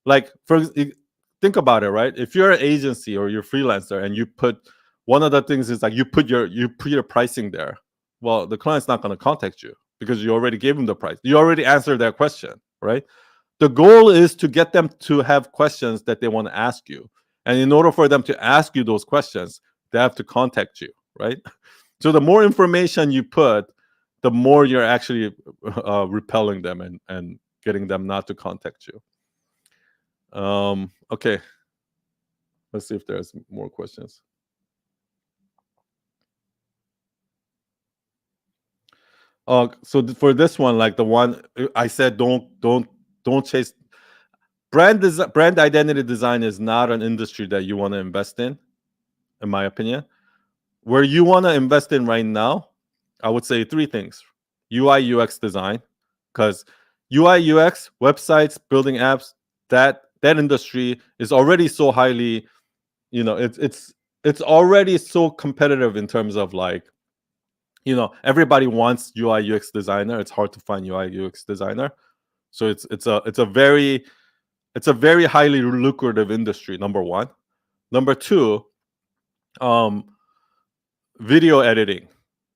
like, think about it, right? If you're an agency or you're a freelancer and you put, one of the things is like you put your pricing there, well, the client's not going to contact you because you already gave them the price, you already answered their question, right? The goal is to get them to have questions that they want to ask you, and in order for them to ask you those questions, they have to contact you, right? So the more information you put, the more you're actually repelling them and getting them not to contact you. Okay, let's see if there's more questions. So for this one, like the one I said, don't chase. Brand identity design is not an industry that you want to invest in my opinion. where you want to invest in right now, I would say three things: UI UX design, because UI UX websites, building apps, that industry is already so highly, it's already so competitive in terms of like, everybody wants UI UX designer. It's hard to find UI UX designer, so it's a very highly lucrative industry. Number one. Number two, um, video editing.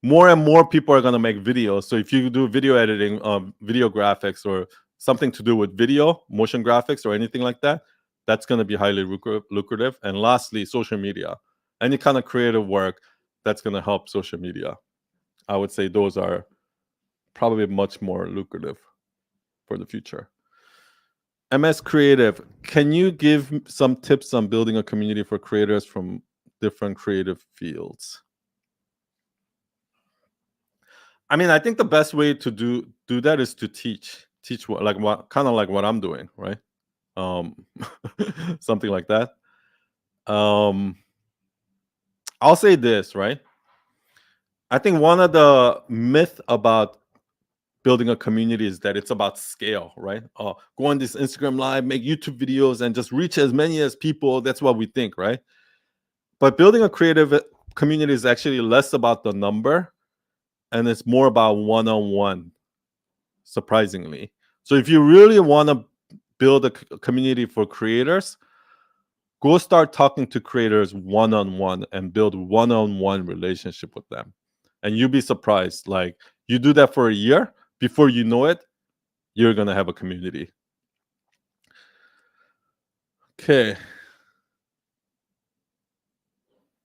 More and more people are going to make videos. So if you do video editing, video graphics, or something to do with video, motion graphics, or anything like that, that's going to be highly lucrative. And lastly, social media. Any kind of creative work that's going to help social media. I would say those are probably much more lucrative for the future. MS Creative, can you give some tips on building a community for creators from different creative fields? I mean, I think the best way to do that is to teach what kind of like what I'm doing, right? Um, something like that. I'll say this, right? I think one of the myth about building a community is that it's about scale, right? Go on this Instagram live, make YouTube videos, and just reach as many as people. That's what we think, right? But building a creative community is actually less about the number, and it's more about one-on-one, surprisingly. So if you really want to build a community for creators, go start talking to creators one-on-one and build one-on-one relationship with them. And you'll be surprised. Like, you do that for a year, before you know it, you're going to have a community. Okay.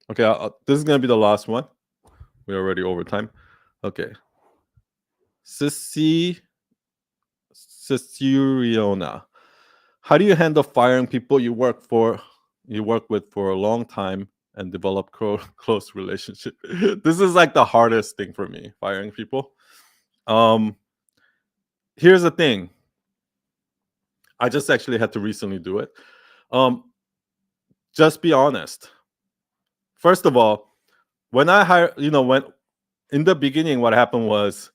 Okay, this is going to be the last one. We're already over time. Okay. Ciceriona. How do you handle firing people you work with for a long time and develop close relationship? This is like the hardest thing for me, firing people. Here's the thing. I just actually had to recently do it. Just be honest. First of all, when I hire, when in the beginning, what happened was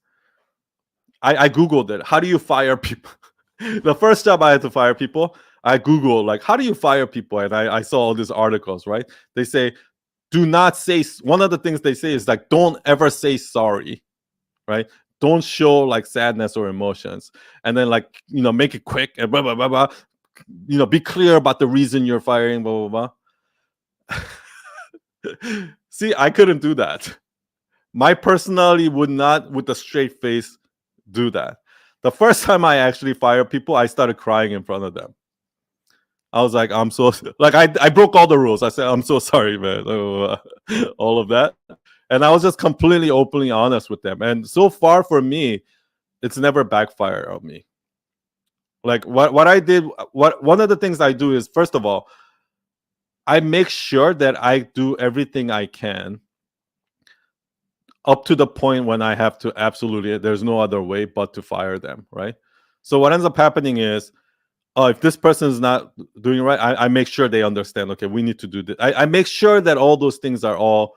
I Googled it. How do you fire people? The first job I had to fire people, I Googled, like, how do you fire people? And I saw all these articles, right? They say, do not say, one of the things they say is like, don't ever say sorry, right? Don't show like sadness or emotions. And then like, make it quick and blah, blah, blah, blah. Be clear about the reason you're firing, blah, blah, blah. See, I couldn't do that. My personality would not, with a straight face, do that. The first time I actually fired people, I started crying in front of them. I was like, I'm so, like, I broke all the rules. I said, I'm so sorry, man. All of that. And I was just completely openly honest with them. And so far for me, it's never backfired on me. Like what I did, one of the things I do is, first of all, I make sure that I do everything I can up to the point when I have to absolutely, there's no other way but to fire them, right? So what ends up happening is, if this person is not doing it right, I make sure they understand, okay, we need to do this. I make sure that all those things are all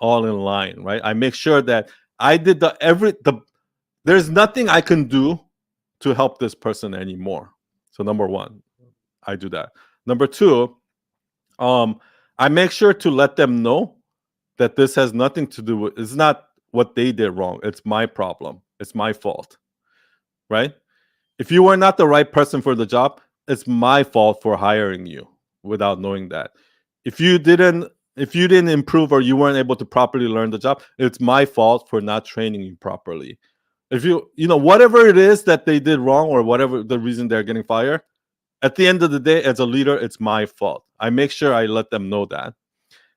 in line, right? I make sure that I did there's nothing I can do to help this person anymore. So number one, I do that. Number two, I make sure to let them know that this has nothing to do with, it's not what they did wrong. It's my problem. It's my fault, right? If you were not the right person for the job, it's my fault for hiring you without knowing that. If you didn't improve, or you weren't able to properly learn the job, it's my fault for not training you properly. If whatever it is that they did wrong, or whatever the reason they're getting fired, at the end of the day, as a leader, it's my fault. I make sure I let them know that.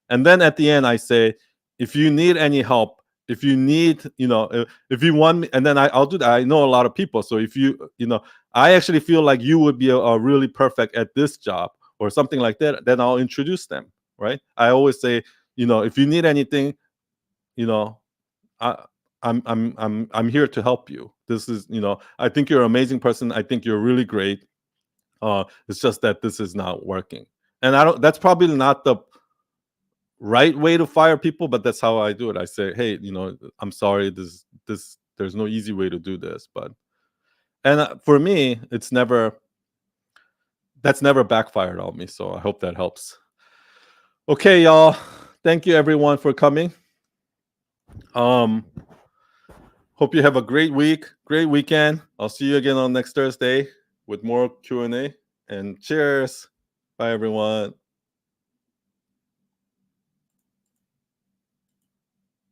And then at the end, I say, if you need any help, if you need, if you want me, and then I'll do that. I know a lot of people. So if I actually feel like you would be a really perfect at this job or something like that, then I'll introduce them, right? I always say, if you need anything, I'm here to help you. This is, I think you're an amazing person. I think you're really great. It's just that this is not working. And that's probably not the right way to fire people, but that's how I do it. I say, hey, I'm sorry, this there's no easy way to do this. But for me, that's never backfired on me. So I hope that helps. Okay, y'all. Thank you everyone for coming. Hope you have a great week, great weekend. I'll see you again on next Thursday with more Q&A. And cheers. Bye everyone.